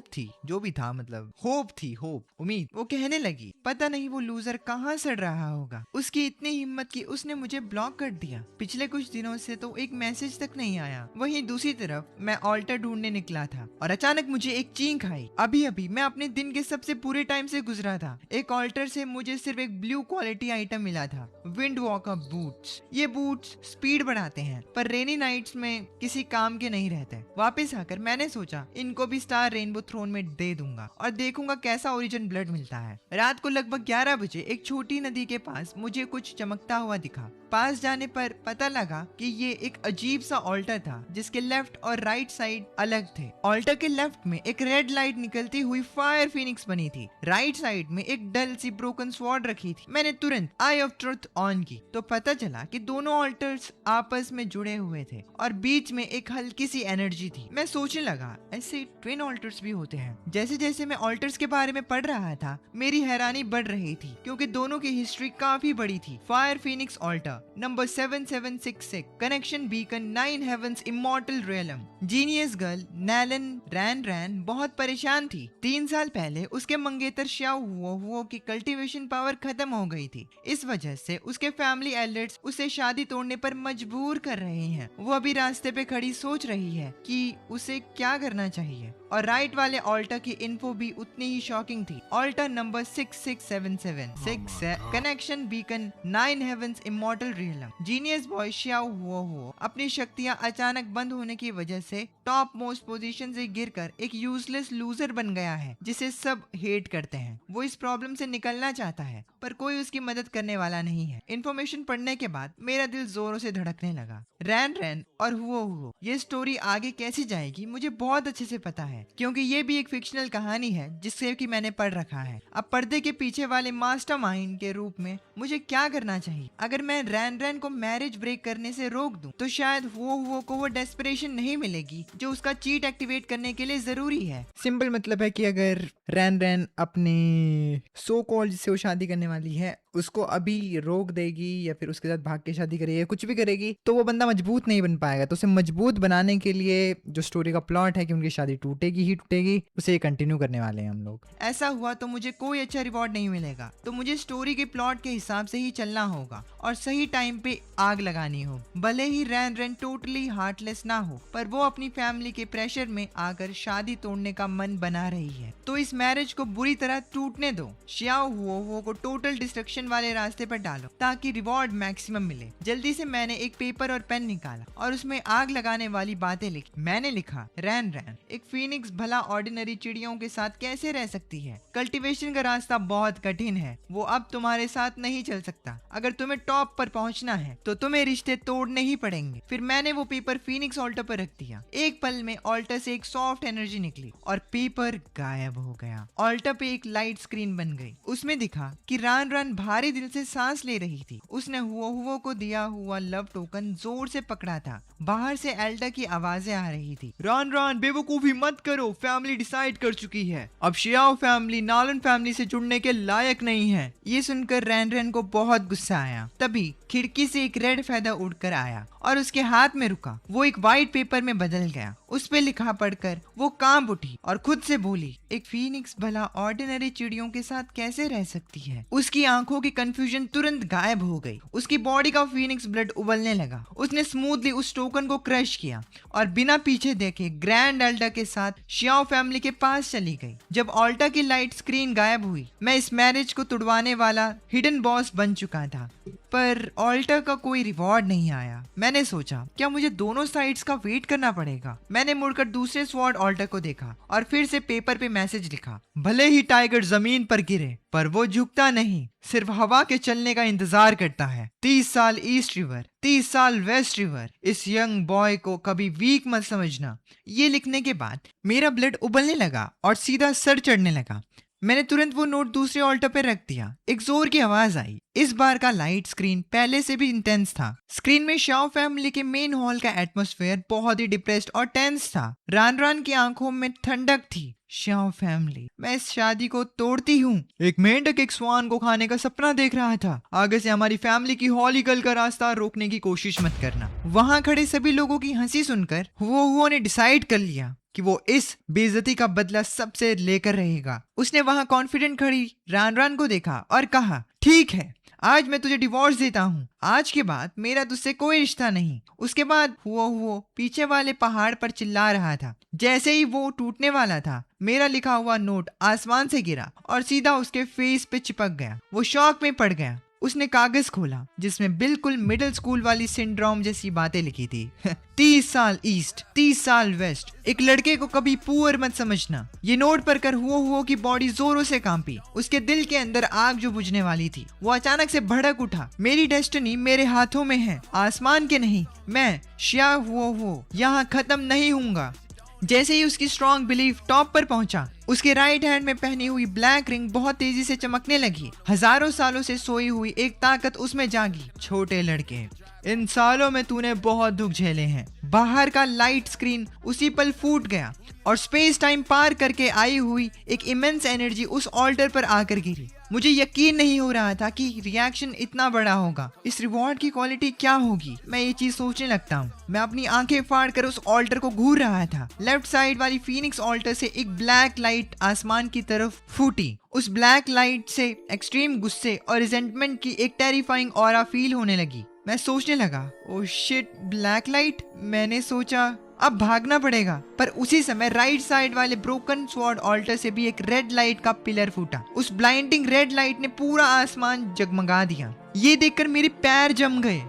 थी, जो भी था, मतलब होप उम्मीद। वो कहने लगी, पता नहीं वो लूजर कहाँ सड़ रहा होगा, उसकी इतनी हिम्मत की उसने मुझे ब्लॉक कर दिया। पिछले कुछ दिनों से तो एक मैसेज तक नहीं आया। वहीं दूसरी तरफ मैं ऑल्टर ढूंढने निकला था और अचानक मुझे एक चीख आई। अभी मैं अपने दिन के सबसे बुरे टाइम से गुजरा था। एक ऑल्टर से मुझे सिर्फ एक ब्लू क्वालिटी आइटम मिला था, विंड वॉकर बूट्स। ये बूट्स स्पीड बढ़ाते हैं पर रेनी नाइट्स में किसी काम के नहीं रहते। वापस आकर मैंने सोचा इनको भी स्टार रेनबो थ्रोन में दे दूंगा और देखूंगा कैसा ओरिजिन ब्लड मिलता है। रात को लगभग 11 बजे एक छोटी नदी के पास मुझे कुछ चमकता हुआ दिखा। पास जाने पर पता लगा कि ये एक अजीब सा ऑल्टर था जिसके लेफ्ट और राइट साइड अलग थे। ऑल्टर के लेफ्ट में एक रेड लाइट निकलती हुई फायर फिनिक्स बनी थी। राइट साइड में एक डल सी ब्रोकन स्वॉर्ड रखी थी। मैंने तुरंत आई ऑफ ट्रुथ ऑन की तो पता चला कि दोनों ऑल्टर्स आपस में जुड़े हुए थे और बीच में एक हल्की सी एनर्जी थी। मैं सोचने लगा ऐसे ट्विन ऑल्टर्स भी होते हैं। जैसे जैसे मैं ऑल्टर्स के बारे में पढ़ रहा था मेरी हैरानी बढ़ रही थी क्योंकि दोनों की हिस्ट्री काफी बड़ी थी। Fire phoenix alter number 7766, connection beacon 9 heavens immortal realm. Genius girl Nalan Ran बहुत परेशान थी। 3 साल पहले उसके मंगेतर श्याओ हुओ की कल्टीवेशन पावर खत्म हो गई थी। इस वजह से उसके फैमिली एल्डर्स उसे शादी तोड़ने पर मजबूर कर रहे हैं। वो अभी रास्ते पे खड़ी सोच रही है कि उसे क्या करना चाहिए। और राइट वाले ऑल्टर की इन्फो भी उतनी ही शॉकिंग थी। Alter number 6677 connection beacon 9 heavens immortal realm. Genius boy Xiao Huo अपनी शक्तियां अचानक बंद होने की वजह से टॉप मोस्ट पोजीशन से गिरकर एक यूजलेस लूजर बन गया है जिसे सब हेट करते हैं। वो इस प्रॉब्लम से निकलना चाहता है पर कोई उसकी मदद करने वाला नहीं है। इन्फॉर्मेशन पढ़ने के बाद मेरा दिल जोरों से धड़कने लगा। रैन और हुओ ये स्टोरी आगे कैसी जाएगी मुझे बहुत अच्छे से पता है क्योंकि ये भी एक फिक्शनल कहानी है जिससे कि मैंने पढ़ रखा है। अब पर्दे के पीछे वाले मास्टरमाइंड के रूप में मुझे क्या करना चाहिए? अगर मैं रैन को मैरिज ब्रेक करने से रोक दूं तो शायद हुओ को वो डेस्परेशन नहीं मिलेगी जो उसका चीट एक्टिवेट करने के लिए जरूरी है। सिंपल मतलब है कि अगर रैन अपने सो कॉल्ड जिससे वो शादी करने वाली है उसको अभी रोक देगी या फिर उसके साथ भाग के शादी करेगी या कुछ भी करेगी तो वो बंदा मजबूत नहीं बन पाएगा। तो उसे मजबूत बनाने के लिए जो स्टोरी का प्लॉट है कि उनकी शादी टूटेगी ही टूटेगी, उसे कंटिन्यू करने वाले हैं हम लोग। ऐसा हुआ तो मुझे कोई अच्छा रिवॉर्ड नहीं मिलेगा तो मुझे स्टोरी के प्लॉट के हिसाब से ही चलना होगा और सही टाइम पे आग लगानी हो। भले ही रैन टोटली हार्टलेस ना हो पर वो अपनी फैमिली के प्रेशर में आकर शादी तोड़ने का मन बना रही है तो इस मैरिज को बुरी तरह टूटने दो। श्याओ हुओ को टोटल डिस्ट्रक्शन वाले रास्ते पर डालो ताकि रिवॉर्ड मैक्सिमम मिले। जल्दी से मैंने एक पेपर और पेन निकाला और उसमें आग लगाने वाली बातें लिखी। मैंने लिखा, रैन एक फीनिक्स भला ऑर्डिनरी चिड़ियों के साथ कैसे रह सकती है? कल्टीवेशन का रास्ता बहुत कठिन है, वो अब तुम्हारे साथ नहीं चल सकता। अगर तुम्हें टॉप पर पहुंचना है तो तुम्हें रिश्ते तोड़ने ही पड़ेंगे। फिर मैंने वो पेपर फीनिक्स ऑल्टर पर रख दिया। एक पल में ऑल्टर से एक सॉफ्ट एनर्जी निकली और पेपर गायब हो गया। ऑल्टर पे एक लाइट स्क्रीन बन गई। उसमें दिखा कि रैन भारी दिल से सांस ले रही थी। उसने हुओ को दिया हुआ लव टोकन जोर से पकड़ा था। बाहर से एल्डा की आवाजें आ रही थी, रॉन बेवकूफी मत करो, फैमिली डिसाइड कर चुकी है, अब शियाओ फैमिली नालन फैमिली से जुड़ने के लायक नहीं है। ये सुनकर रैन को बहुत गुस्सा आया। तभी खिड़की से एक रेड फेदर उड़कर आया और उसके हाथ में रुका। वो एक व्हाइट पेपर में बदल गया। उस पे लिखा पढ़कर वो कांप उठी और खुद से बोली, एक फीनिक्स भला ऑर्डिनरी चिड़ियों के साथ कैसे रह सकती है? उसकी आंखों की कंफ्यूजन तुरंत गायब हो गई। उसकी बॉडी का फीनिक्स ब्लड उबलने लगा। उसने स्मूथली उस टोकन को क्रश किया और बिना पीछे देखे ग्रैंड एल्डा के साथ शियाओ फैमिली के पास चली गई। जब ऑल्टा की लाइट स्क्रीन गायब हुई मैं इस मैरिज को तुड़वाने वाला हिडन बॉस बन चुका था पर ऑल्टर का कोई रिवॉर्ड नहीं आया। मैंने सोचा क्या मुझे दोनों साइड्स का वेट करना पड़ेगा? मैंने मुड़कर दूसरे स्वॉर्ड ऑल्टर को देखा और फिर से पेपर पे मैसेज लिखा, भले ही टाइगर जमीन पर गिरे पर वो झुकता नहीं, सिर्फ हवा के चलने का इंतजार करता है। 30 साल ईस्ट रिवर, 30 साल वेस्ट रिवर। इस यंग बॉय को कभी वीक मत समझना। ये लिखने के बाद मेरा ब्लड उबलने लगा और सीधा सर चढ़ने लगा। मैंने तुरंत वो नोट दूसरे ऑल्टर पे रख दिया। एक जोर की आवाज आई। इस बार का लाइट स्क्रीन पहले से भी इंटेंस था। स्क्रीन में शाओ फैमिली के मेन हॉल का एटमॉस्फेयर बहुत ही डिप्रेस्ड और टेंस था। रान रान की आंखों में ठंडक थी। शाओ फैमिली, मैं इस शादी को तोड़ती हूँ। एक मेंढक एक स्वान को खाने का सपना देख रहा था। आगे से हमारी फैमिली की हॉलीगल का रास्ता रोकने की कोशिश मत करना। वहाँ खड़े सभी लोगों की हंसी सुनकर हुओ ने डिसाइड कर लिया कि वो इस बेइज्जती का बदला सबसे लेकर रहेगा। उसने वहाँ कॉन्फिडेंट खड़ी रान रान को देखा और कहा, ठीक है, आज मैं तुझे डिवोर्स देता हूँ। आज के बाद मेरा तुझसे कोई रिश्ता नहीं। उसके बाद हुओ पीछे वाले पहाड़ पर चिल्ला रहा था। जैसे ही वो टूटने वाला था, मेरा लिखा हुआ नोट आसमान से गिरा और सीधा उसके फेस पे चिपक गया। वो शॉक में पड़ गया। उसने कागज खोला जिसमें बिल्कुल मिडिल स्कूल वाली सिंड्रोम जैसी बातें लिखी थी। 30 साल ईस्ट, 30 साल वेस्ट, एक लड़के को कभी पुअर मत समझना। ये नोट पढ़कर हुओ की बॉडी जोरों से कांपी। उसके दिल के अंदर आग जो बुझने वाली थी वो अचानक से भड़क उठा। मेरी डेस्टिनी मेरे हाथों में है, आसमान के नहीं। मैं शिया हुओ यहाँ खत्म नहीं हूँगा। जैसे ही उसकी स्ट्रॉन्ग बिलीफ टॉप पर पहुंचा, उसके राइट हैंड में पहनी हुई ब्लैक रिंग बहुत तेजी से चमकने लगी। हजारों सालों से सोई हुई एक ताकत उसमें जागी। छोटे लड़के, इन सालों में तूने बहुत दुख झेले हैं। बाहर का लाइट स्क्रीन उसी पल फूट गया और स्पेस टाइम पार करके आई हुई एक इमेंस एनर्जी उस ऑल्टर पर आकर गिरी। मुझे यकीन नहीं हो रहा था कि रिएक्शन इतना बड़ा होगा। इस रिवॉर्ड की क्वालिटी क्या होगी, मैं ये चीज सोचने लगता हूँ। मैं अपनी आंखें फाड़ कर उस ऑल्टर को घूर रहा था। लेफ्ट साइड वाली फीनिक्स ऑल्टर से एक ब्लैक लाइट आसमान की तरफ फूटी। उस ब्लैक लाइट से एक्सट्रीम गुस्से और रिजेंटमेंट की एक टेरिफाइंग ऑरा फील होने लगी। मैं सोचने लगा, ओह शिट, ब्लैक लाइट। मैंने सोचा अब भागना पड़ेगा, पर उसी समय राइट साइड वाले ब्रोकन स्वॉर्ड ऑल्टर से भी एक रेड लाइट का पिलर फूटा। उस ब्लाइंडिंग रेड लाइट ने पूरा आसमान जगमगा दिया। ये देखकर मेरे पैर जम गए।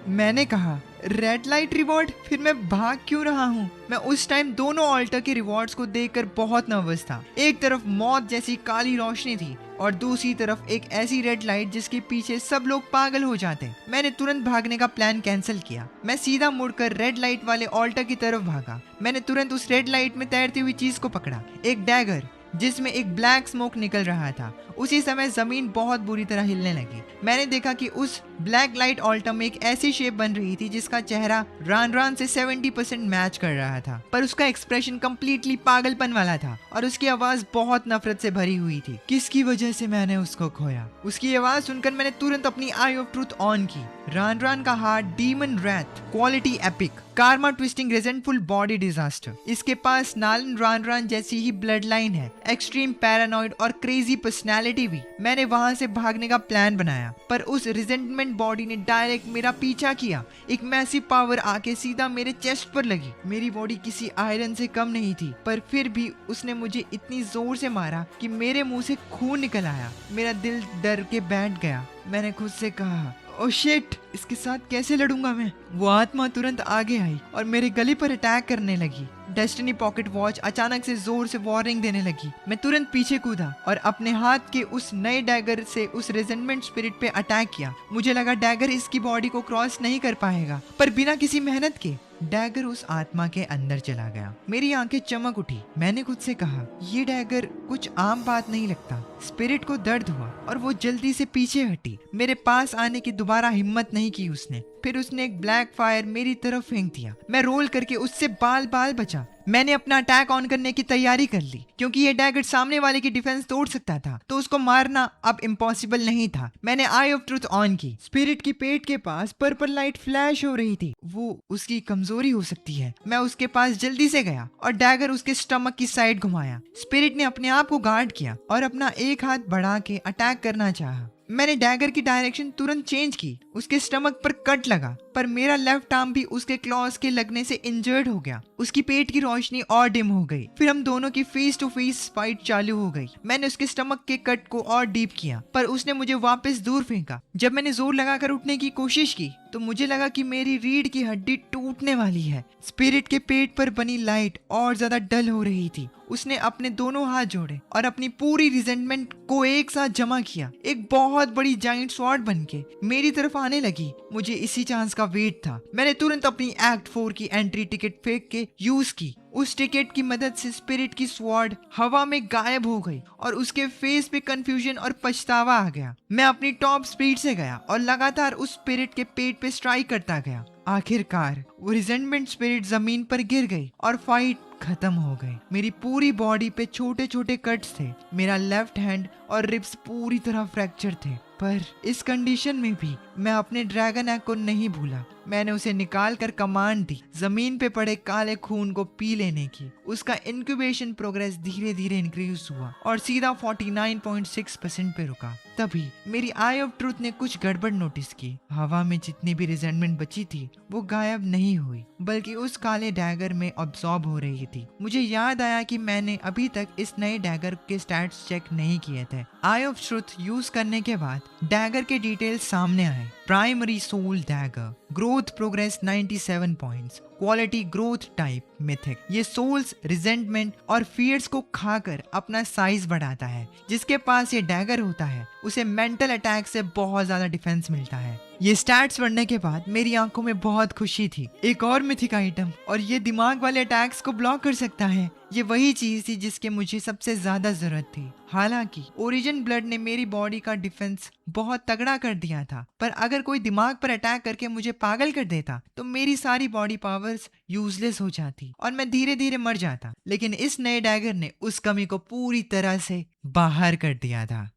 मैंने कहा, रेड लाइट रिवॉर्ड, फिर मैं भाग क्यों रहा हूँ? मैं उस टाइम दोनों ऑल्टर के रिवॉर्ड्स को देखकर बहुत नर्वस था। एक तरफ मौत जैसी काली रोशनी थी और दूसरी तरफ एक ऐसी रेड लाइट जिसके पीछे सब लोग पागल हो जाते। मैंने तुरंत भागने का प्लान कैंसिल किया। मैं सीधा मुड़कर रेड लाइट वाले ऑल्टर की तरफ भागा। मैंने तुरंत उस रेड लाइट में तैरती हुई चीज को पकड़ा, एक डैगर जिसमें एक ब्लैक स्मोक निकल रहा था। उसी समय जमीन बहुत बुरी तरह हिलने लगी। मैंने देखा कि उस ब्लैक लाइट ऑल्टर में एक ऐसी शेप बन रही थी जिसका चेहरा रान रान से 70% मैच कर रहा था, पर उसका एक्सप्रेशन कंप्लीटली पागलपन वाला था और उसकी आवाज बहुत नफरत से भरी हुई थी। किसकी वजह से मैंने उसको खोया? उसकी आवाज सुनकर मैंने तुरंत अपनी आई ऑफ ट्रूथ ऑन की। रान रान का heart demon wraith, quality epic, karma twisting resentful body disaster. इसके पास नालन रान रान जैसी ही ब्लड लाइन है, एक्सट्रीम पैरानॉइड और क्रेजी पर्सनैलिटी भी। मैंने वहां से भागने का प्लान बनाया, पर उस रिजेंटमेंट बॉडी ने डायरेक्ट मेरा पीछा किया। एक मैसिव पावर आके सीधा मेरे चेस्ट पर लगी। मेरी बॉडी किसी आयरन से कम नहीं थी, पर फिर भी उसने मुझे इतनी जोर से मारा कि मेरे मुंह से खून निकल आया। मेरा दिल डर के बैठ गया। मैंने खुद से कहा, ओह शिट, इसके साथ कैसे लड़ूंगा मैं? वो आत्मा तुरंत आगे आई और मेरे गले पर अटैक करने लगी। डेस्टिनी पॉकेट वॉच अचानक से जोर से वार्निंग देने लगी। मैं तुरंत पीछे कूदा और अपने हाथ के उस नए डैगर से उस रेजेंटमेंट स्पिरिट पे अटैक किया। मुझे लगा डैगर इसकी बॉडी को क्रॉस नहीं कर पाएगा, पर बिना किसी मेहनत के डैगर उस आत्मा के अंदर चला गया। मेरी आंखें चमक उठी। मैंने खुद से कहा, ये डैगर कुछ आम बात नहीं लगता। स्पिरिट को दर्द हुआ और वो जल्दी से पीछे हटी। मेरे पास आने की दोबारा हिम्मत नहीं की उसने। फिर उसने एक ब्लैक फायर मेरी तरफ फेंक दिया। मैं रोल करके उससे बाल बाल बचा। मैंने अपना अटैक ऑन करने की तैयारी कर ली, क्योंकि ये डैगर सामने वाले की डिफेंस तोड़ सकता था, तो उसको मारना अब इम्पॉसिबल नहीं था। मैंने आई ऑफ ट्रूथ ऑन की। स्पिरिट की पेट के पास पर्पल लाइट फ्लैश हो रही थी। वो उसकी कमजोरी हो सकती है। मैं उसके पास जल्दी से गया और डैगर उसके स्टमक की साइड घुमाया। स्पिरिट ने अपने आप को गार्ड किया और अपना एक हाथ बढ़ा के अटैक करना चाहा। मैंने डैगर की डायरेक्शन तुरंत चेंज की। उसके स्टमक पर कट लगा, पर मेरा लेफ्ट आर्म भी उसके क्लॉज के लगने से इंजर्ड हो गया। उसकी पेट की रोशनी और डिम हो गई। फिर हम दोनों की फेस टू फेस फाइट चालू हो गई। मैंने उसके स्टमक के कट को और डीप किया, पर उसने मुझे वापस दूर फेंका। जब मैंने जोर लगाकर उठने की कोशिश की तो मुझे लगा कि मेरी रीढ़ की हड्डी टूटने वाली है। स्पिरिट के पेट पर बनी लाइट और ज्यादा डल हो रही थी। उसने अपने दोनों हाथ जोड़े और अपनी पूरी रिजेंटमेंट को एक साथ जमा किया। एक बहुत बड़ी जाइंट स्वॉर्ड बनके मेरी तरफ आने लगी। मुझे इसी चांस का वेट था। मैंने तुरंत अपनी एक्ट 4 की एंट्री टिकट फेंक के यूज की। उस टिकट की मदद से स्पिरिट की स्वॉर्ड हवा में गायब हो गई और उसके फेस पे कंफ्यूजन और पछतावा आ गया। मैं अपनी टॉप स्पीड से गया और लगातार उस स्पिरिट के पेट पे स्ट्राइक करता गया। आखिरकार वो रिजेंटमेंट स्पिरिट जमीन पर गिर गई और फाइट खत्म हो गई। मेरी पूरी बॉडी पे छोटे छोटे कट्स थे। मेरा लेफ्ट हैंड और रिब्स पूरी तरह फ्रैक्चर थे, पर इस कंडीशन में भी मैं अपने ड्रैगन एग को नहीं भूला। मैंने उसे निकाल कर कमांड दी जमीन पे पड़े काले खून को पी लेने की। उसका इंक्यूबेशन प्रोग्रेस धीरे धीरे इंक्रीज हुआ और सीधा 49.6% पे रुका। तभी मेरी आई ऑफ ट्रूथ ने कुछ गड़बड़ नोटिस की। हवा में जितनी भी रिजेंटमेंट बची थी वो गायब नहीं हुई, बल्कि उस काले डैगर में अब्सॉर्ब हो रही थी। मुझे याद आया कि मैंने अभी तक इस नए डैगर के स्टैट्स चेक नहीं किए थे। आई ऑफ ट्रूथ यूज करने के बाद डैगर के डिटेल्स सामने आए। Primary soul dagger, growth progress 97 points, quality growth type mythic. ये सोल्स, रिजेंटमेंट और फियर्स को खाकर अपना साइज बढ़ाता है। जिसके पास ये डैगर होता है उसे मेंटल अटैक से बहुत ज्यादा डिफेंस मिलता है। ये स्टैट्स बढ़ने के बाद मेरी आंखों में बहुत खुशी थी। एक और मिथिक आइटम, और ये दिमाग वाले अटैक्स को ब्लॉक कर सकता है। ये वही चीज थी जिसकी मुझे सबसे ज्यादा जरूरत थी। हालांकि ओरिजिन ब्लड ने मेरी बॉडी का डिफेंस बहुत तगड़ा कर दिया था, पर अगर कोई दिमाग पर अटैक करके मुझे पागल कर देता तो मेरी सारी बॉडी पावर्स यूजलेस हो जाती और मैं धीरे धीरे मर जाता। लेकिन इस नए डैगर ने उस कमी को पूरी तरह से बाहर कर दिया था।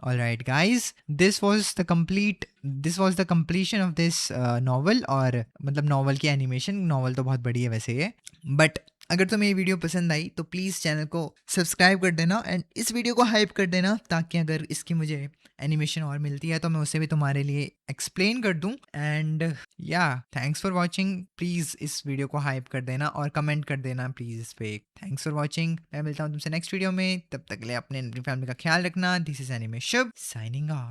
Alright guys, this was the completion of this novel। और मतलब नॉवल की एनिमेशन, नॉवल तो बहुत बड़ी है वैसे ये, बट अगर तुम्हें ये वीडियो पसंद आई तो प्लीज़ चैनल को सब्सक्राइब कर देना एंड इस वीडियो को हाइप कर देना, ताकि अगर इसकी मुझे एनिमेशन और मिलती है तो मैं उसे भी तुम्हारे लिए एक्सप्लेन कर दूं। एंड या थैंक्स फॉर वॉचिंग। प्लीज़ इस वीडियो को हाइप कर देना और कमेंट कर देना प्लीज़ इस पे। Thanks for watching. मैं मिलता हूँ तुमसे नेक्स्ट वीडियो में, तब तक के लिए अपने फैमिली का ख्याल रखना। This is anime Shubh signing off.